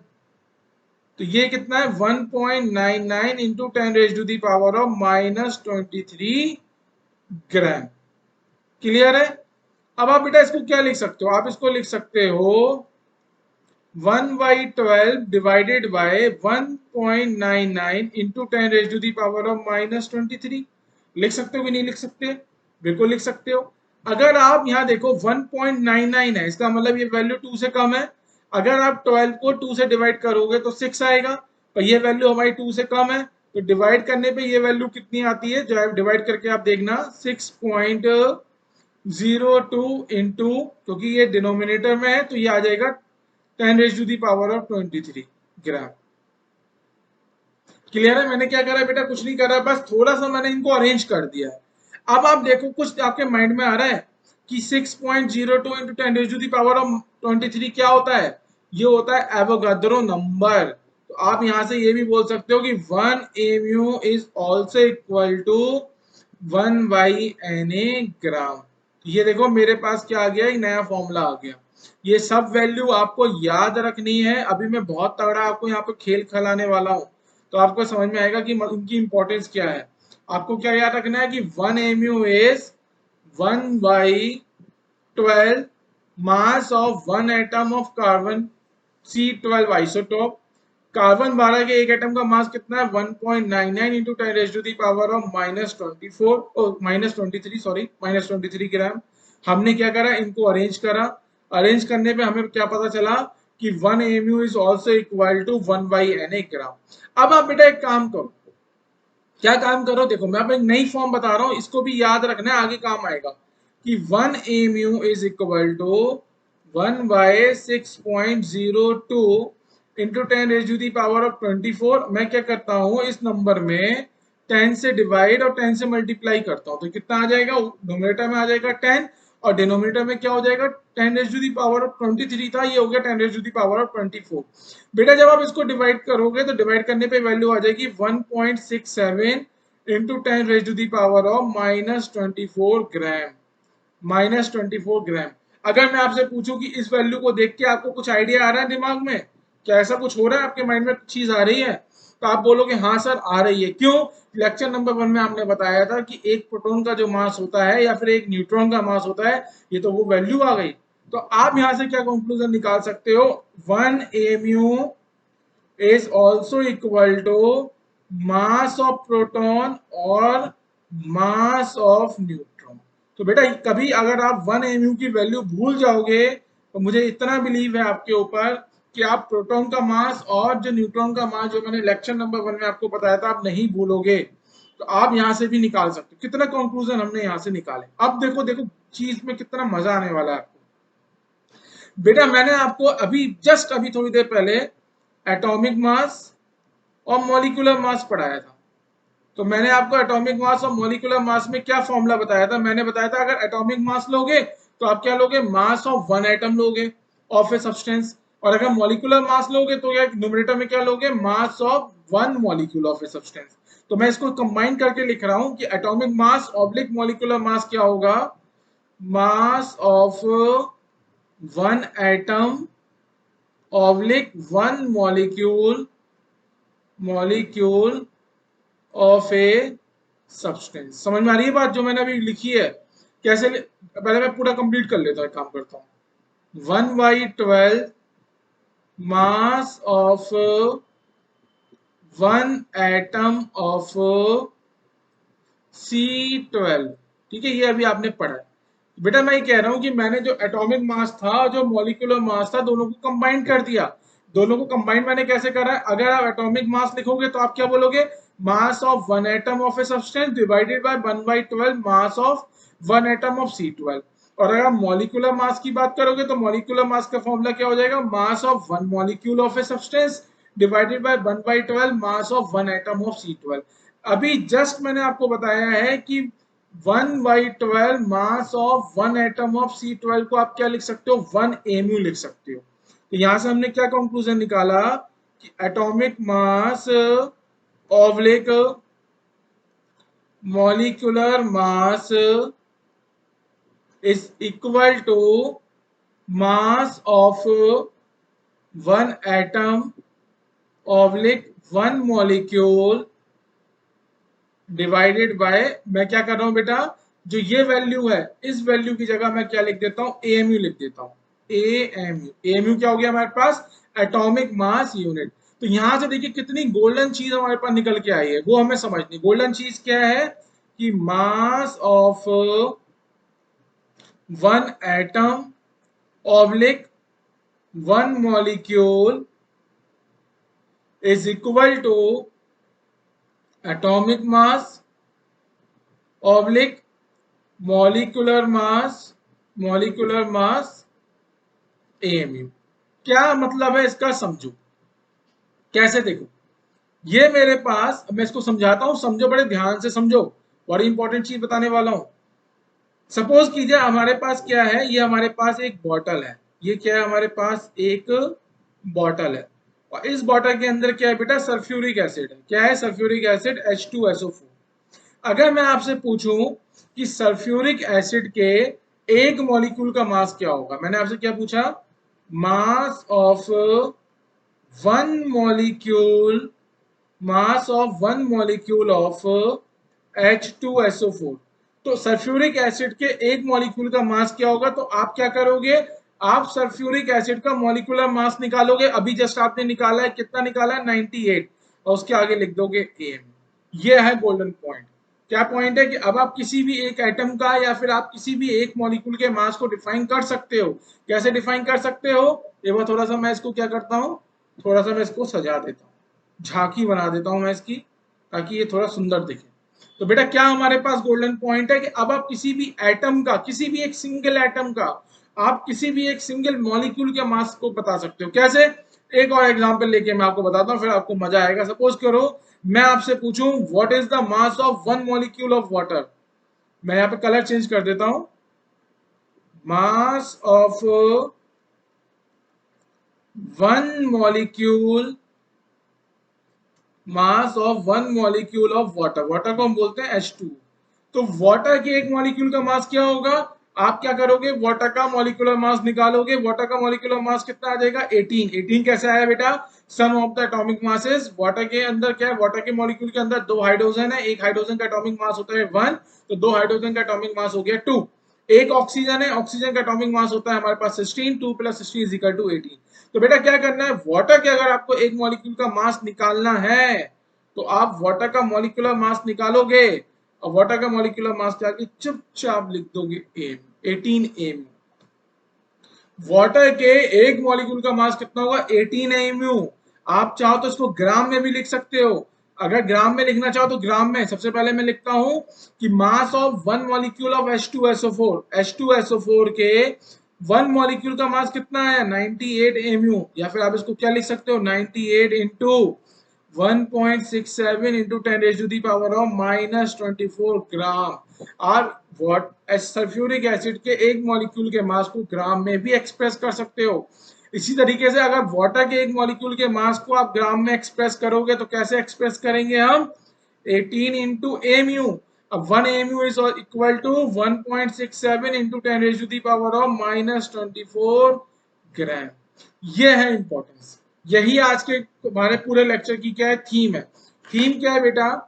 तो ये कितना है, 1.99 into 10 raised to the power of minus 23 gram. Clear है? अब आप बेटा इसको क्या लिख सकते हो, आप इसको लिख सकते हो 1 by 12 divided by 1.99 into 10 raised to the power of minus 23। लिख सकते हो कि नहीं लिख सकते? बिल्कुल लिख सकते हो। अगर आप यहाँ देखो 1.99 है, इसका मतलब ये वैल्यू 2 से कम है। अगर आप 12 को 2 से डिवाइड करोगे तो 6 आएगा, पर ये वैल्यू हमारी 2 से कम है, तो डिवाइड करने पे ये वैल्यू कितनी आती है, जो डिवाइड करके आप देखना 6.02 इंटू, क्योंकि ये डिनोमिनेटर में है तो ये आ जाएगा 10 raise to the power of 23 gram. Clear है? मैंने क्या करा बेटा, कुछ नहीं करा, बस थोड़ा सा मैंने इनको अरेंज कर दिया है। अब आप देखो कुछ आपके माइंड में आ रहा है कि 6.02 into 10 raise to the power of 23 क्या होता है, ये होता है एवोगाद्रो नंबर। तो आप यहां से ये भी बोल सकते हो कि 1 mu is also equal to 1 by Na gram. ये देखो मेरे पास क्या आ गया, एक नया फॉर्मूला आ गया। ये सब वैल्यू आपको याद रखनी है। अभी मैं बहुत तगड़ा आपको यहाँ पे खेल खिलाने वाला हूँ, तो आपको समझ में आएगा कि उनकी इंपॉर्टेंस क्या है। आपको क्या याद रखना है कि 1 mu is 1 by 12 mass of 1 atom of carbon C12 isotope. Carbon 12 के एक एटम का मास कितना है, 1.99 into 10 raise to the power of minus 23 gram. हमने क्या करा, इनको अरेंज करा। अरेंज करने पे हमें क्या पता चला कि 1 mu is also equal to 1 by Na gram. अब आप बेटा एक काम करो, क्या काम करो, देखो मैं आपको एक नई फॉर्म बता रहा हूँ, इसको भी याद रखना है, आगे काम आएगा कि 1 mu is equal to 1 by 6.02 into 10 raise to the power of 24। मैं क्या करता हूँ, इस नंबर में 10 से डिवाइड और 10 से मल्टीप्लाई करता हूँ, तो कितना आ जाएगा, न्यूमरेटर में आ जाएगा 10 और डिनोमिनेटर में क्या हो जाएगा, 10 raise to the power of 23 था, ये हो गया 10 raise to the power of 24। बेटा जब आप इसको डिवाइड करोगे तो डिवाइड करने पे वैल्यू आ जाएगी 1.67 into 10 raise to the power of minus 24 gram. Minus 24 gram. अगर मैं आपसे पूछूं कि इस वैल्यू को देख के आपको कुछ आइडिया आ रहा है दिमाग में, क्या ऐसा कुछ हो रहा है आपके माइंड में, कुछ चीज आ रही है, तो आप बोलोगे हाँ सर आ रही है। क्यों? लेक्चर नंबर 1 में आपने बताया था कि एक प्रोटॉन का जो मास होता है या फिर एक न्यूट्रॉन का मास होता है, ये तो वो वैल्यू आ गई। तो आप यहां से क्या कंक्लूजन निकाल सकते हो, 1 mu is also equal to mass of proton और mass of neutron। तो बेटा कभी अगर आप 1 mu की वैल्यू भूल जाओगे तो मुझे इतना बिलीव है आपके ऊपर कि आप प्रोटॉन का मास और जो न्यूट्रॉन का मास, जो मैंने लेक्चर नंबर 1 में आपको बताया था, आप नहीं भूलोगे। तो आप यहां से भी निकाल सकते हो। कितना कंक्लूजन हमने यहां से निकाले। अब देखो देखो चीज में कितना मजा आने वाला है आपको। बेटा मैंने आपको अभी जस्ट अभी थोड़ी देर पहले एटॉमिक मास और मॉलिक्यूलर मास पढ़ाया था। तो मैंने आपको एटॉमिक मास और मॉलिक्यूलर मास में क्या फॉर्मूला बताया था, मैंने बताया था अगर एटॉमिक मास लोगे तो आप क्या लोगे, मास ऑफ 1 एटम लोगे ऑफ ए सब्सटेंस, और अगर मॉलिक्यूलर मास लोगे तो या न्यूमरेटर में क्या लोगे, मास of 1 molecule of a substance. तो मैं इसको कंबाइन करके लिख रहा हूं कि एटॉमिक मास ऑब्लिक मॉलिक्यूलर मास क्या होगा, मास of 1 atom oblique 1 molecule of a substance. समझ में आ रही है बात जो मैंने अभी लिखी है? कैसे पहले मैं पूरा कंप्लीट कर लेता हूँ, काम करता हूँ। 1/12 mass of 1 atom of C12। ठीक है, ये अभी आपने पढ़ा है। बेटा मैं ये कह रहा हूं कि मैंने जो एटॉमिक मास था और जो मॉलिक्यूलर मास था दोनों को कंबाइन कर दिया। दोनों को कंबाइन मैंने कैसे करा है? अगर आप एटॉमिक मास लिखोगे तो आप क्या बोलोगे? मास of one atom of a substance divided by 1/12 mass of one atom of C12। और अगर आप मॉलिक्यूलर मास की बात करोगे तो मॉलिक्यूलर मास का फॉर्मूला क्या हो जाएगा? Mass of one molecule of a substance divided by 1/12 mass of one atom of C12। अभी जस्ट मैंने आपको बताया है कि 1/12 mass of one atom of C12 को आप क्या लिख सकते हो? 1 mu लिख सकते हो। तो यहां से हमने क्या कंक्लूजन निकाला कि atomic mass oblique molecular mass is equal to mass of one atom oblique one molecule divided by, मैं क्या कर रहा हूं बेटा, जो ये वैल्यू है इस वैल्यू की जगह मैं क्या लिख देता हूं? एएमयू लिख देता हूं। एएमयू क्या हो गया हमारे पास? Atomic mass unit. तो यहां से देखिए कितनी गोल्डन चीज हमारे पास निकल के आई है, वो हमें समझनी। गोल्डन चीज क्या है? कि mass of one atom oblique one molecule is equal to atomic mass oblique molecular mass AMU. क्या मतलब है इसका? समझो कैसे। देखो ये मेरे पास, मैं इसको समझाता हूं, समझो बड़े ध्यान से समझो, बड़ी इंपॉर्टेंट चीज बताने वाला हूं। सपोज कीजिए हमारे पास क्या है, ये हमारे पास एक बॉटल है। ये क्या है? हमारे पास एक बॉटल है और इस बॉटल के अंदर क्या है बेटा? सल्फ्यूरिक एसिड है। क्या है? Sulphuric acid H2SO4। अगर मैं आपसे पूछूं कि सल्फ्यूरिक एसिड के एक मॉलिक्यूल का मास क्या होगा, मैंने आपसे क्या पूछा? मास of one molecule one molecule of H2SO4। तो सल्फ्यूरिक एसिड के एक मॉलिक्यूल का मास क्या होगा? तो आप क्या करोगे? आप सल्फ्यूरिक एसिड का मॉलिक्यूलर मास निकालोगे। अभी जस्ट आपने निकाला है, कितना निकाला है? 98। और उसके आगे लिख दोगे एम। ये है गोल्डन पॉइंट। क्या पॉइंट है? कि अब आप किसी भी एक एटम का या फिर आप किसी भी एक मॉलिक्यूल के मास को डिफाइन कर सकते हो। कैसे डिफाइन कर सकते हो? एक बार थोड़ा सा मैं इसको क्या करता हूं, थोड़ा सा मैं इसको सजा देता हूं, झांकी बना देता हूं मैं इसकी, ताकि ये थोड़ा सुंदर दिखे। तो बेटा क्या हमारे पास गोल्डन पॉइंट है? कि अब आप किसी भी एटम का, किसी भी एक सिंगल एटम का, आप किसी भी एक सिंगल मॉलिक्यूल के मास को बता सकते हो। कैसे? एक और एग्जांपल लेके मैं आपको बताता हूँ, फिर आपको मजा आएगा। सपोज करो मैं आपसे पूछूं what is the mass of one molecule of water. मैं यहाँ पे कलर चेंज कर देता हूं। मास of one molecule of water. Water को हम बोलते हैं H2। तो वाटर के एक मॉलिक्यूल का मास क्या होगा? आप क्या करोगे? वाटर का मॉलिक्यूलर मास निकालोगे। वाटर का मॉलिक्यूलर मास कितना आ जाएगा? 18। 18 कैसे आया बेटा? Sum of the atomic masses. Water के अंदर क्या है? वाटर के मॉलिक्यूल के अंदर दो हाइड्रोजन है, एक हाइड्रोजन का एटॉमिक मास होता है 1, तो दो हाइड्रोजन का एटॉमिक मास हो गया 2। एक ऑक्सीजन है, ऑक्सीजन का एटॉमिक मास होता है हमारे पास 16, 2 + 16 = 18। तो बेटा क्या करना है? वाटर के अगर आपको एक मॉलिक्यूल का मास निकालना है तो आप वाटर का मॉलिक्यूलर मास निकालोगे और वाटर का मॉलिक्यूलर मास क्या कि चुपचाप लिख दोगे एम, 18 एम। वाटर के एक मॉलिक्यूल का मास कितना होगा? 18 एमयू। आप चाहो तो इसको ग्राम में भी लिख सकते हो। अगर ग्राम में लिखना चाहो तो ग्राम में सबसे पहले मैं लिखता हूं कि mass of one molecule of H2SO4। H2SO4 के वन मॉलिक्यूल का मास कितना है? 98 एमयू। या फिर आप इसको क्या लिख सकते हो? 98 इंटू 1.67 into 10⁻⁻24 ग्राम। आप सल्फ्यूरिक एसिड के एक मॉलिक्यूल के मास को ग्राम में भी एक्सप्रेस कर सकते हो। इसी तरीके से अगर वाटर के एक मॉलिक्यूल के मास को आप ग्राम में एक्सप्रेस करोगे तो कैसे एक्सप्रेस करेंगे हम? 18 इंटू एमयू। अब 1 MU is equal to 1.67 into 10⁻⁻24 gram. ये है इंपॉर्टेंस। यही आज के हमारे पूरे लेक्चर की क्या है? थीम है। थीम क्या है बेटा?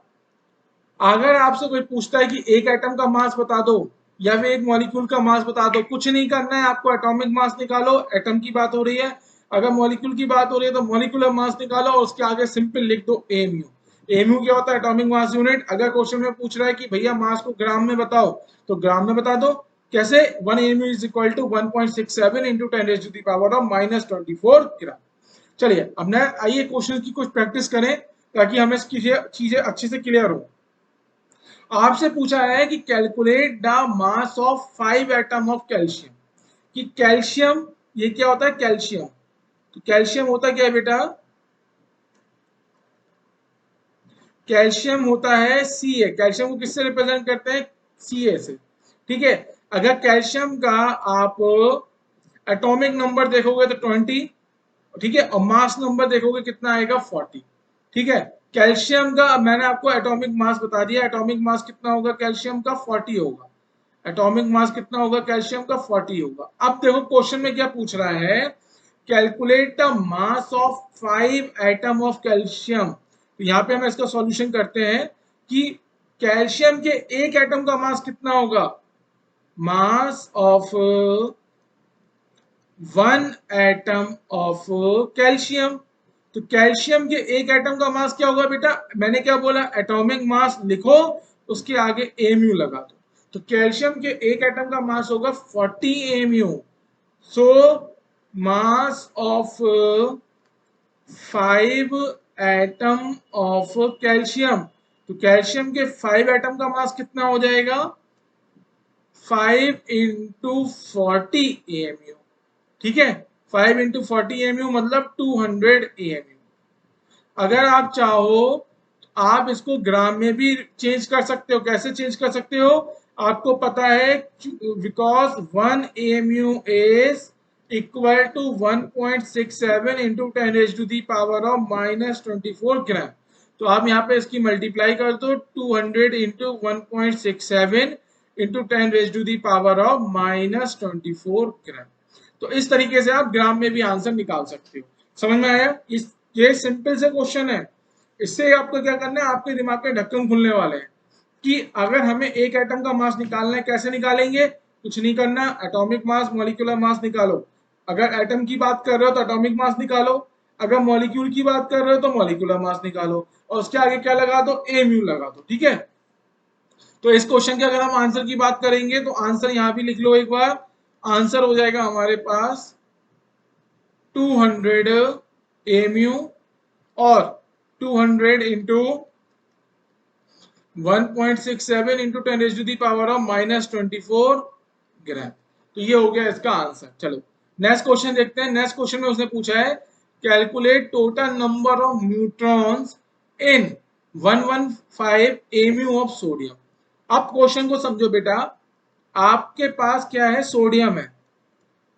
अगर आपसे कोई पूछता है कि एक एटम का मास बता दो या फिर एक मॉलिक्यूल का मास बता दो, कुछ नहीं करना है आपको, एटॉमिक मास निकालो। एटम की बात हो रही है। अगर मॉलिक्यूल की बात हो रही है तो मॉलिक्यूलर मास निकालो और उसके आगे सिंपल लिख दो एमयू। एमयू क्या होता है? Atomic mass unit. अगर क्वेश्चन में पूछ रहा है कि भैया मास को ग्राम में बताओ तो ग्राम में बता दो। कैसे? 1 MU is equal to 1.67 into 10⁻⁴ gram. चलिए अब ना आइए क्वेश्चन की कुछ प्रैक्टिस करें ताकि हमें चीजें अच्छे से क्लियर हो। आपसे पूछा है कि calculate the mass of 5 atom of calcium. कि कैल्शियम ये क्या होता है? कैल्शियम, तो कैल्शियम होता क्या है बेटा? कैल्शियम होता है Ca। कैल्शियम को किससे रिप्रेजेंट करते हैं? Ca से। ठीक है। अगर कैल्शियम का आप एटॉमिक नंबर देखोगे तो 20, ठीक है, और मास नंबर देखोगे कितना आएगा? 40। ठीक है। कैल्शियम का मैंने आपको एटॉमिक मास बता दिया। एटॉमिक मास कितना होगा कैल्शियम का? 40 होगा। एटॉमिक मास कितना होगा कैल्शियम का? 40 होगा। अब देखो क्वेश्चन में क्या पूछ रहा है, calculate the mass of 5 atom of calcium. तो यहाँ पे हम इसका सॉल्यूशन करते हैं कि कैल्शियम के एक एटम का मास कितना होगा? मास ऑफ 1 एटम ऑफ कैल्शियम। तो कैल्शियम के एक एटम का मास क्या होगा बेटा? मैंने क्या बोला? एटॉमिक मास लिखो, उसके आगे एमयू लगा दो। तो कैल्शियम के एक एटम का मास होगा 40 MU. So mass of 5 atom of calcium. तो कैल्शियम के 5 एटम का मास कितना हो जाएगा? 5 इंटू 40 एमयू। ठीक है। 5 इंटू 40 एमयू मतलब 200 एमयू। अगर आप चाहो आप इसको ग्राम में भी चेंज कर सकते हो। कैसे चेंज कर सकते हो? आपको पता है because 1 MU is equal to 1.67 into 10⁻⁻⁻24 gram. तो आप यहाँ पे इसकी मल्टीप्लाई कर दो 200 इंटू 1.67 इंटू 10⁻⁻24 ग्राम। तो इस तरीके से आप ग्राम में भी आंसर निकाल सकते हो। समझ में आया? ये सिंपल से क्वेश्चन है। इससे आपको क्या करना है, आपके दिमाग के ढक्कन खुलने वाले हैं कि अगर हमें एक एटम का मास निकालना है, कैसे निकालेंगे? कुछ नहीं करना, एटॉमिक मास मॉलिक्यूलर मास निकालो। अगर एटम की बात कर रहे हो तो एटॉमिक मास निकालो, अगर मॉलिक्यूल की बात कर रहे हो तो मॉलिक्यूलर मास निकालो, और उसके आगे क्या लगा दो? एमयू लगा दो। ठीक है। तो इस क्वेश्चन के अगर हम आंसर की बात करेंगे तो आंसर यहां भी लिख लो एक बार। आंसर हो जाएगा हमारे पास 200 एमयू और 200 इंटू 1.67 इंटू 10⁻⁻24 ग्राम। तो ये हो गया इसका आंसर। चलो नेक्स्ट क्वेश्चन देखते हैं। नेक्स्ट क्वेश्चन में उसने पूछा है calculate total number of neutrons in 115 MU of sodium. अब क्वेश्चन को समझो बेटा। आपके पास क्या है? सोडियम है।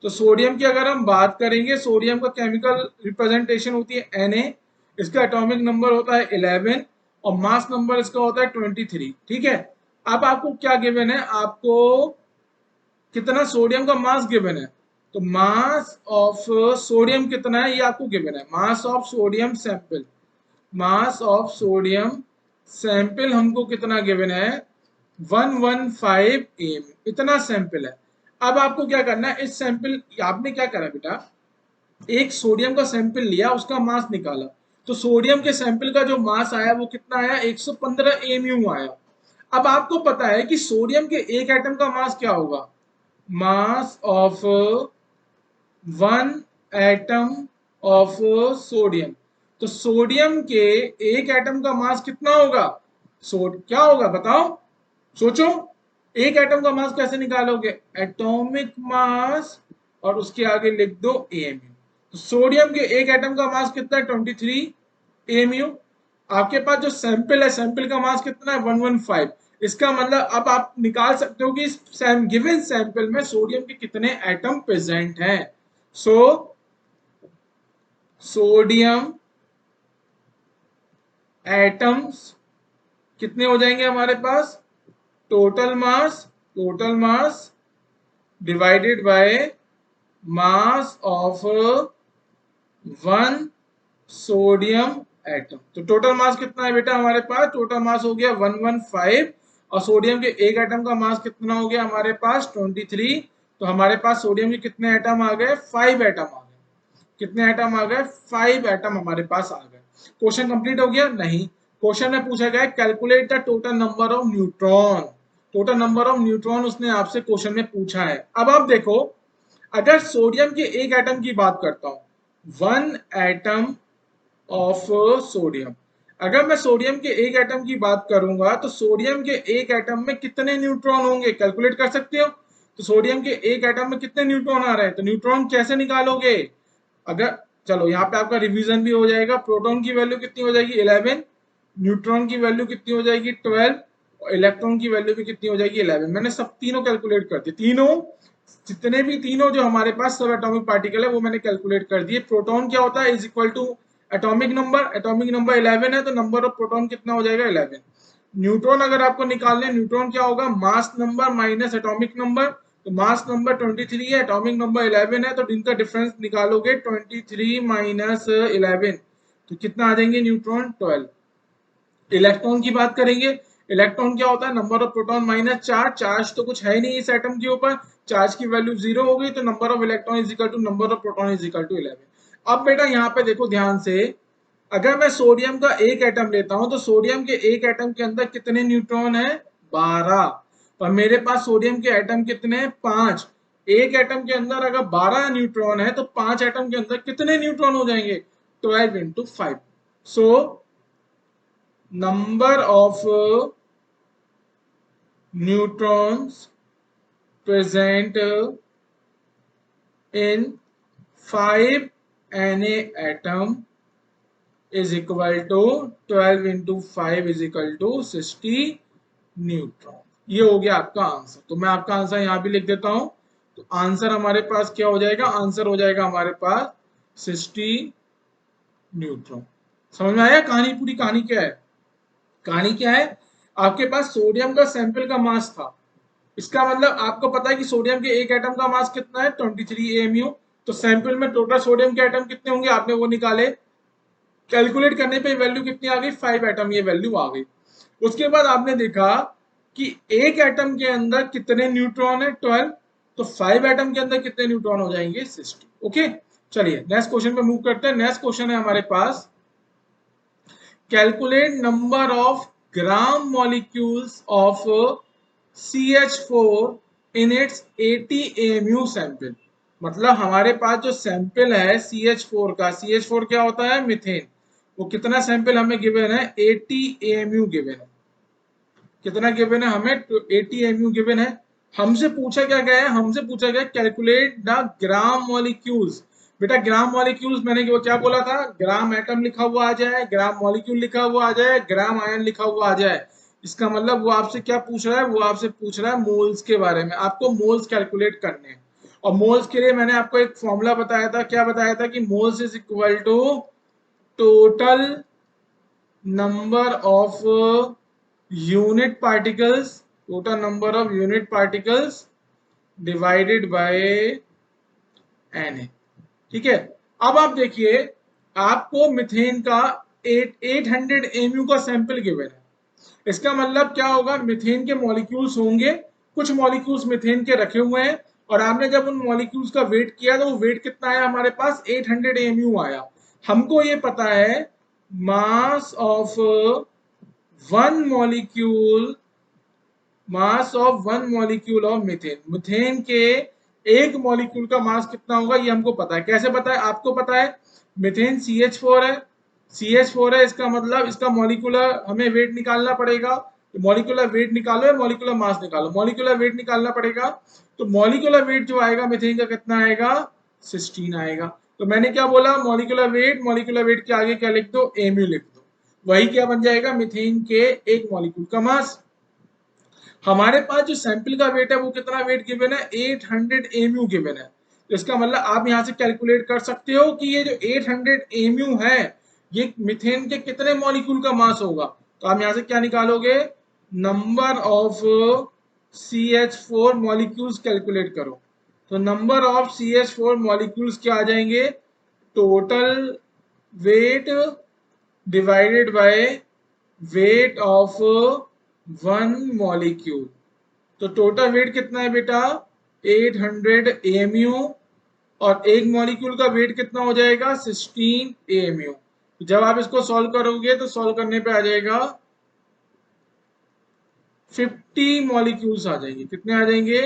तो सोडियम की अगर हम बात करेंगे, सोडियम का केमिकल रिप्रेजेंटेशन होती है Na। इसका एटॉमिक नंबर होता है 11 और मास नंबर इसका होता है 23। ठीक है। अब आपको क्या गिवन है? आपको कितना सोडियम का मास गिवन है। तो मास ऑफ सोडियम कितना है ये आपको गिवन है। Mass of sodium sample, mass of sodium sample हमको कितना गिवन है? 115 एम, इतना सैंपल है। अब आपको क्या करना है? इस सैंपल आपने क्या करा बेटा, एक सोडियम का सैंपल लिया, उसका मास निकाला। तो सोडियम के सैंपल का जो मास आया वो कितना आया? 115 एमयू आया। अब आपको पता है कि सोडियम के एक एटम का मास क्या होगा? मास ऑफ 1 एटम ऑफ सोडियम। तो सोडियम के एक एटम का मास कितना होगा? क्या होगा बताओ, सोचो। एक एटम का मास कैसे निकालोगे? एटॉमिक मास और उसके आगे लिख दो एमयू। तो सोडियम के एक एटम का मास कितना है? 23 एमयू। आपके पास जो सैंपल है, सैंपल का मास कितना है? 115। इसका मतलब अब आप निकाल सकते हो कि इस गिवन सैंपल में सोडियम के कितने एटम प्रेजेंट हैं। सो सोडियम एटम्स कितने हो जाएंगे हमारे पास? Total mass divided by mass of 1 sodium atom. तो टोटल मास कितना है बेटा हमारे पास? टोटल मास हो गया 115 और सोडियम के एक एटम का मास कितना हो गया हमारे पास? 23। तो हमारे पास सोडियम के कितने एटम आ गए? 5 एटम आ गए। कितने एटम आ गए? 5 एटम हमारे पास आ गए। क्वेश्चन कंप्लीट हो गया? नहीं। क्वेश्चन में पूछा गया calculate the total number of neutron. Total number of neutron उसने आपसे क्वेश्चन में पूछा है। अब आप देखो, अगर सोडियम के एक एटम की बात करता हूं, 1 एटम ऑफ सोडियम, अगर मैं सोडियम के एक एटम की बात करूंगा तो सोडियम के एक एटम में कितने न्यूट्रॉन होंगे? कैलकुलेट कर सकते हो। तो सोडियम के एक एटम में कितने न्यूट्रॉन आ रहे हैं? तो न्यूट्रॉन कैसे निकालोगे? अगर चलो यहाँ पे आपका रिवीजन भी हो जाएगा। प्रोटॉन की वैल्यू कितनी हो जाएगी? 11। न्यूट्रॉन की वैल्यू कितनी हो जाएगी? 12। और इलेक्ट्रॉन की वैल्यू भी कितनी हो जाएगी? 11। मैंने सब तीनों कैलकुलेट कर दिए। तीनों, जितने भी तीनों जो हमारे पास सब एटॉमिक पार्टिकल है वो मैंने कैलकुलेट कर दिए। प्रोटॉन क्या होता है? Is equal to atomic number. Atomic number 11 है तो नंबर ऑफ प्रोटॉन कितना हो जाएगा? 11। न्यूट्रॉन अगर आपको निकालने, न्यूट्रॉन क्या होगा? Mass number minus atomic number. तो मास नंबर 23 है, एटॉमिक नंबर 11 है, तो इनका डिफरेंस निकालोगे 23 माइनस 11 तो कितना आ जाएंगे न्यूट्रॉन? 12। इलेक्ट्रॉन की बात करेंगे, इलेक्ट्रॉन क्या होता है? Number of proton minus charge. Charge तो कुछ है ही नहीं इस एटम के ऊपर, चार्ज की वैल्यू 0 हो गई तो number of electron is equal to number of proton is equal to 11। अब बेटा यहाँ पे देखो ध्यान से, अगर मैं सोडियम का एक एटम लेता हूं तो सोडियम के एक एटम के अंदर कितने न्यूट्रॉन है? 12। और मेरे पास सोडियम के एटम कितने हैं? 5। एक एटम के अंदर अगर 12 न्यूट्रॉन है तो 5 एटम के अंदर कितने न्यूट्रॉन हो जाएंगे? 12 into 5। So number of neutrons present in 5 Na atom is equal to 12 into 5 is equal to 60 neutron. ये हो गया आपका आंसर। तो मैं आपका आंसर यहां भी लिख देता हूं। तो आंसर हमारे पास क्या हो जाएगा? आंसर हो जाएगा हमारे पास 60 न्यूट्रॉन। समझ में आया कहानी? पूरी कहानी क्या है? कहानी क्या है? आपके पास सोडियम का सैंपल का मास था। इसका मतलब आपको पता है कि सोडियम के एक एटम का मास कितना है? 23 AMU। तो सैंपल में टोटल सोडियम के एटम कितने होंगे? आपने वो निकाले। कैलकुलेट करने पे वैल्यू कितनी आ गई? 5 एटम ये वैल्यू आ गई। उसके बाद आपने देखा कि एक एटम के अंदर कितने न्यूट्रॉन है? 12। तो 5 एटम के अंदर कितने न्यूट्रॉन हो जाएंगे? 60। ओके, चलिए नेक्स्ट क्वेश्चन पे मूव करते हैं। नेक्स्ट क्वेश्चन है हमारे पास, calculate number of gram molecules of CH4 in its 80 AMU sample. मतलब हमारे पास जो सैंपल है CH4 का, CH4 क्या होता है? मीथेन। वो कितना सैंपल हमें गिवन है? 80 AMU गिवन है। कितना गिवन है हमें? 80 AMU गिवन है। हमसे पूछा क्या गया है? हमसे पूछा गया कैलकुलेट द ग्राम मॉलिक्यूल्स। बेटा ग्राम मॉलिक्यूल्स मैंने वो क्या बोला था? ग्राम एटम लिखा हुआ आ जाए, ग्राम मॉलिक्यूल लिखा हुआ आ जाए, ग्राम आयन लिखा हुआ आ जाए। इसका मतलब वो आपसे क्या पूछ रहा है? वो आपसे पूछ रहा है मोल्स के बारे में। आपको मोल्स कैलकुलेट करने हैं। और मोल्स के लिए मैंने आपको एक फॉर्मूला बताया था। क्या बताया था? कि moles is equal to total number of unit particles, total number of unit particles divided by Na। ठीक है। अब आप देखिए, आपको मिथेन का 800 AMU का सैंपल गिवन है। इसका मतलब क्या होगा? मिथेन के मॉलिक्यूल्स होंगे, कुछ मॉलिक्यूल्स मिथेन के रखे हुए हैं, और आपने जब उन मॉलिक्यूल्स का वेट किया तो वो वेट कितना आया हमारे पास? 800 AMU आया। हमको ये पता है मास of one molecule, mass of one molecule of methane. Methane के एक मॉलिक्यूल का मास कितना होगा ये हमको पता है। कैसे पता है? आपको पता है मीथेन CH4 है। CH4 है, इसका मतलब इसका मॉलिक्यूलर हमें वेट निकालना पड़ेगा। तो मॉलिक्यूलर वेट निकालो या मॉलिक्यूलर मास निकालो? मॉलिक्यूलर वेट निकालना पड़ेगा। तो मॉलिक्यूलर वेट जो आएगा मीथेन का कितना आएगा? 16 आएगा। तो मैंने क्या बोला? मॉलिक्यूलर वेट, मॉलिक्यूलर वेट के आगे क्या लिख दो? AMU लिख दो। वही क्या बन जाएगा? मीथेन के एक मॉलिक्यूल का मास। हमारे पास जो सैंपल का वेट है वो कितना वेट गिवन है? 800 AMU गिवन है। तो इसका मतलब आप यहां से कैलकुलेट कर सकते हो कि ये जो 800 AMU है ये मिथेन के कितने मॉलिक्यूल का मास होगा। तो आप यहां से क्या निकालोगे? Number of CH4 molecules calculate करो। तो नंबर ऑफ CH4 मॉलिक्यूल्स क्या आ जाएंगे? Total weight divided by weight of one molecule. तो टोटल वेट कितना है बेटा? 800 AMU और एक मॉलिक्यूल का वेट कितना हो जाएगा 16 AMU। जब आप इसको सॉल्व करोगे तो सॉल्व करने पे आ जाएगा 50 मॉलिक्यूल्स आ जाएंगे। कितने आ जाएंगे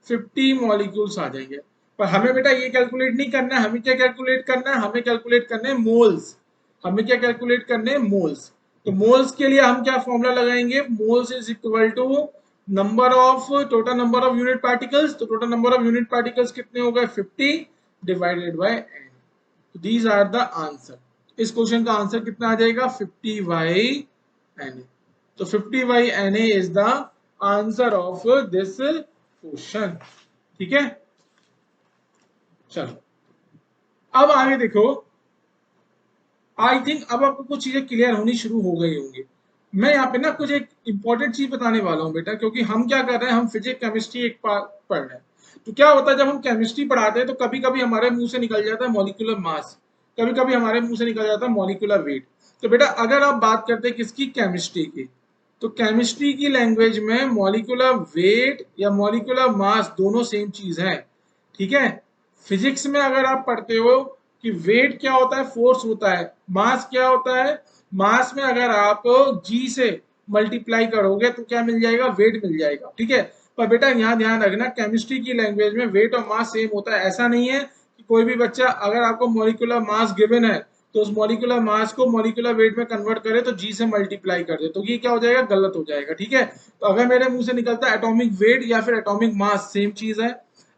50 मॉलिक्यूल्स आ जाएंगे। पर हमें बेटा ये कैलकुलेट नहीं करना है, हमें क्या कैलकुलेट करना है, हमें कैलकुलेट करने हैं मोल्स। हमें क्या कैलकुलेट करने हैं मोल्स। तो मोल्स के लिए हम क्या फॉर्मूला लगाएंगे, moles is equal to number of total number of unit particles. तो total number of unit particles कितने हो गए 50 डिवाइडेड बाय n। तो दीज आर द आंसर। इस क्वेश्चन का आंसर कितना आ जाएगा 50/Na। तो 50/Na is the answer of this question. ठीक है, चलो अब आगे देखो। आई थिंक अब आपको कुछ चीजें क्लियर होनी शुरू हो गई होंगी। मैं यहाँ पे ना कुछ एक इंपॉर्टेंट चीज बताने वाला हूँ बेटा, क्योंकि हम क्या कर रहे हैं, हम फिजिक्स केमिस्ट्री एक पढ़ रहे हैं। तो क्या होता है जब हम केमिस्ट्री पढ़ाते हैं तो कभी कभी हमारे मुंह से निकल जाता है मॉलिक्यूलर मास, कभी कभी हमारे मुंह से निकल जाता है मॉलिक्यूलर वेट। तो बेटा अगर आप बात करते हैं किसकी, केमिस्ट्री की, तो केमिस्ट्री की लैंग्वेज में मॉलिक्यूलर वेट या मॉलिक्यूलर मास दोनों सेम चीज है। ठीक है, फिजिक्स में अगर आप पढ़ते हो कि वेट क्या होता है, फोर्स होता है, मास क्या होता है, मास में अगर आप जी से मल्टीप्लाई करोगे तो क्या मिल जाएगा, वेट मिल जाएगा। ठीक है, पर बेटा यहाँ ध्यान रखना केमिस्ट्री की लैंग्वेज में वेट और मास सेम होता है। ऐसा नहीं है कि कोई भी बच्चा अगर आपको मॉलिक्यूलर मास गिवन है तो उस मॉलिक्यूलर मास को मॉलिक्यूलर वेट में कन्वर्ट करे तो जी से मल्टीप्लाई कर दे, तो ये क्या हो जाएगा, गलत हो जाएगा। ठीक है, तो अगर मेरे मुंह से निकलता है एटॉमिक वेट या फिर एटॉमिक मास सेम चीज है,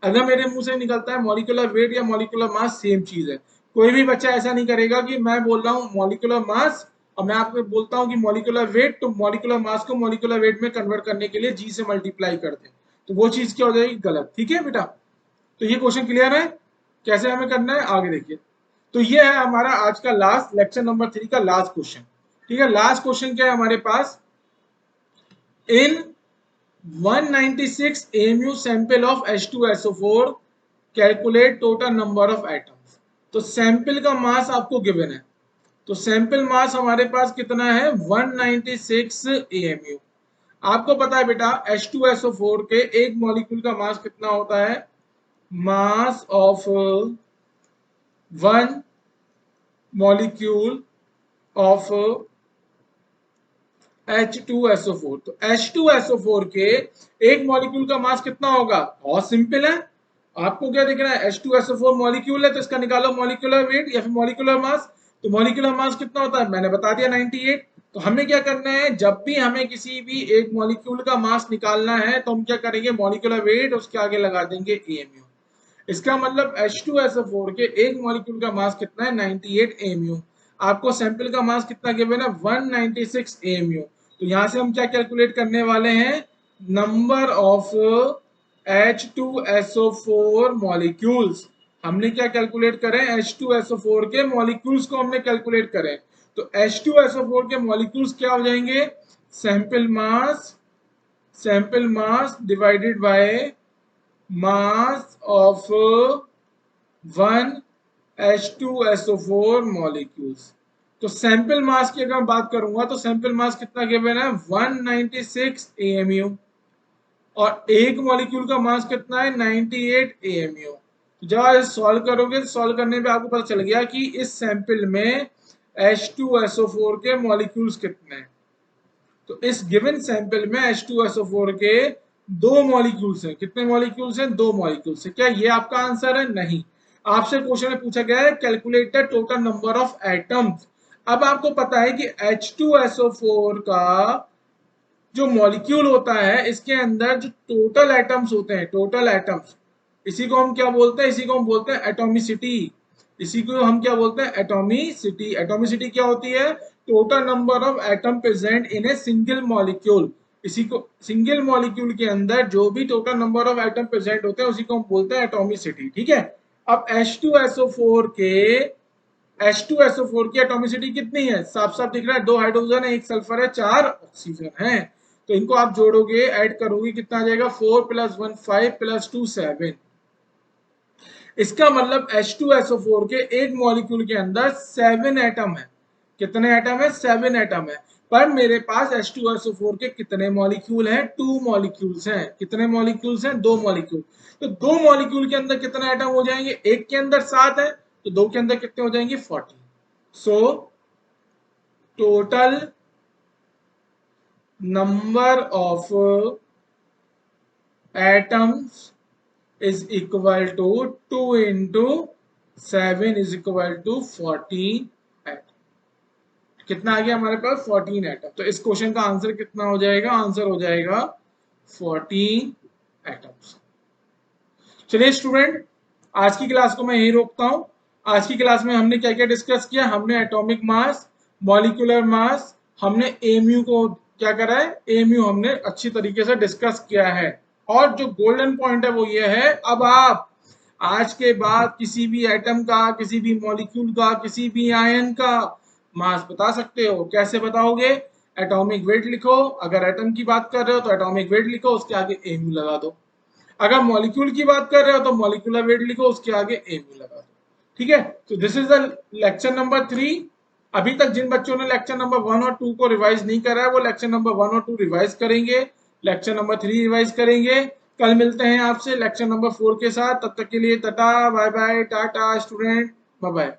अगर मेरे मुंह से निकलता है मॉलिक्यूलर वेट या मॉलिक्यूलर मास सेम चीज है। कोई भी बच्चा ऐसा नहीं करेगा कि मैं बोल रहा हूँ मॉलिक्यूलर मास और मैं आपको बोलता हूँ कि मॉलिक्यूलर वेट, तो मॉलिक्यूलर मास को मॉलिक्यूलर वेट में कन्वर्ट करने के लिए जी से मल्टीप्लाई कर दे, तो वो चीज क्या हो जाएगी, गलत। ठीक है बेटा, तो ये क्वेश्चन क्लियर है कैसे हमें करना है, आगे देखिए। तो ये है हमारा आज का लास्ट लेक्चर नंबर 3 का लास्ट क्वेश्चन। ठीक है, लास्ट क्वेश्चन क्या है हमारे पास, इन 196 AMU sample of H2SO4 calculate total number of atoms. तो सैंपल का मास आपको गिवन है, तो सैंपल मास हमारे पास कितना है 196 AMU। आपको पता है बेटा H2SO4 के एक मॉलिक्यूल का मास कितना होता है, मास of one molecule of H2SO4। तो H2SO4 के एक मॉलिक्यूल का मास कितना होगा, बहुत सिंपल है। आपको क्या देखना है, H2SO4 मॉलिक्यूल है तो इसका निकालो मॉलिक्यूलर वेट या फिर मॉलिक्यूलर मास। तो मॉलिक्यूलर मास कितना होता है, मैंने बता दिया 98। तो हमें क्या करना है, जब भी हमें किसी भी एक मॉलिक्यूल का मास निकालना है तो हम क्या करेंगे, मॉलिक्यूलर वेट उसके आगे लगा देंगे AMU। इसका मतलब H2SO4 के एक मॉलिक्यूल का मास कितना है 98 AMU। आपको सैंपल का मास कितना गिवन है 196 AMU। तो यहां से हम क्या कैलकुलेट करने वाले हैं, नंबर ऑफ H2SO4 मॉलिक्यूल्स। हमने क्या कैलकुलेट करें, H2SO4 के मॉलिक्यूल्स को हमने कैलकुलेट करें। तो H2SO4 के मॉलिक्यूल्स क्या हो जाएंगे, sample mass divided by mass of one H2SO4 molecules. तो सैंपल मास की अगर मैं बात करूंगा तो सैंपल मास कितना गिवन है 196 AMU और एक मॉलिक्यूल का मास कितना है 98 AMU। तो जब आप सॉल्व करोगे तो सॉल्व करने पे आपको पता चल गया कि इस सैंपल में H2SO4 के मॉलिक्यूल्स कितने हैं। तो इस गिवन सैंपल में H2SO4 के दो मॉलिक्यूल्स हैं। कितने मॉलिक्यूल्स हैं, दो मॉलिक्यूल्स हैं। क्या ये आपका आंसर है, नहीं। आपसे क्वेश्चन में पूछा गया है calculate the total number of atoms. अब आपको पता है कि H2SO4 का जो मॉलिक्यूल होता है इसके अंदर जो टोटल एटम्स होते हैं, टोटल एटम्स, इसी को हम क्या बोलते हैं, इसी को हम बोलते हैं एटॉमिसिटी। इसी को हम क्या बोलते हैं, एटॉमिसिटी। एटॉमिसिटी क्या होती है, total number of atom present in a single molecule. इसी को सिंगल मॉलिक्यूल के अंदर जो भी total number of atom present होते हैं उसी को हम बोलते हैं एटॉमिसिटी। ठीक है, अब H2SO4 के H2SO4 की एटॉमिसिटी कितनी है, साफ साफ दिख रहा है, दो हाइड्रोजन है, एक सल्फर है, चार ऑक्सीजन है। तो इनको आप जोड़ोगे, ऐड करोगे, कितना आ जाएगा 4 + 1 5 + 2 7। इसका मतलब H2SO4 के एक मॉलिक्यूल के अंदर 7 एटम है। कितने एटम है, 7 एटम है। पर मेरे पास H2SO4 के कितने मॉलिक्यूल हैं? 2 मॉलिक्यूल्स हैं। कितने मॉलिक्यूल्स हैं? 2 मॉलिक्यूल। तो 2 मॉलिक्यूल के अंदर कितने एटम हो जाएंगे? एक के अंदर 7 है तो 2 के अंदर कितने हो जाएंगे? 40। So total number of atoms is equal to 2 into 7 is equal to 14 atom. कितना आ गया हमारे पास? 14 एटम। तो इस क्वेश्चन का आंसर कितना हो जाएगा? आंसर हो जाएगा 14 एटम्स। चलिए स्टूडेंट, आज की क्लास को मैं यही रोकता हूं। आज की क्लास में हमने क्या क्या डिस्कस किया? हमने एटॉमिक मास, मॉलिक्यूलर मास, हमने एम्यू को क्या करा है? एम्यू हमने अच्छी तरीके से डिस्कस किया है। और जो गोल्डन पॉइंट है वो ये है, अब आप आज के बाद किसी भी एटम का, किसी भी मॉलिक्यूल का, किसी भी आयन का मास बता सकते हो। कैसे बताओगे? एटॉमिक वेट लिखो। अगर एटम की बात कर रहे हो तो एटॉमिक वेट लिखो, उसके आगे एम्यू लगा दो। अगर मॉलिक्यूल की बात कर रहे हो तो मॉलिक्यूलर वेट लिखो, उसके आगे एम्यू लगा दो। ठीक है, तो this is the lecture number 3। अभी तक जिन बच्चों ने लेक्चर नंबर 1 और 2 को रिवाइज नहीं करा है वो लेक्चर नंबर 1 और 2 रिवाइज करेंगे, लेक्चर नंबर 3 रिवाइज करेंगे। कल मिलते हैं आपसे लेक्चर नंबर 4 के साथ। तब तक के लिए tata bye bye. Tata student, bye bye.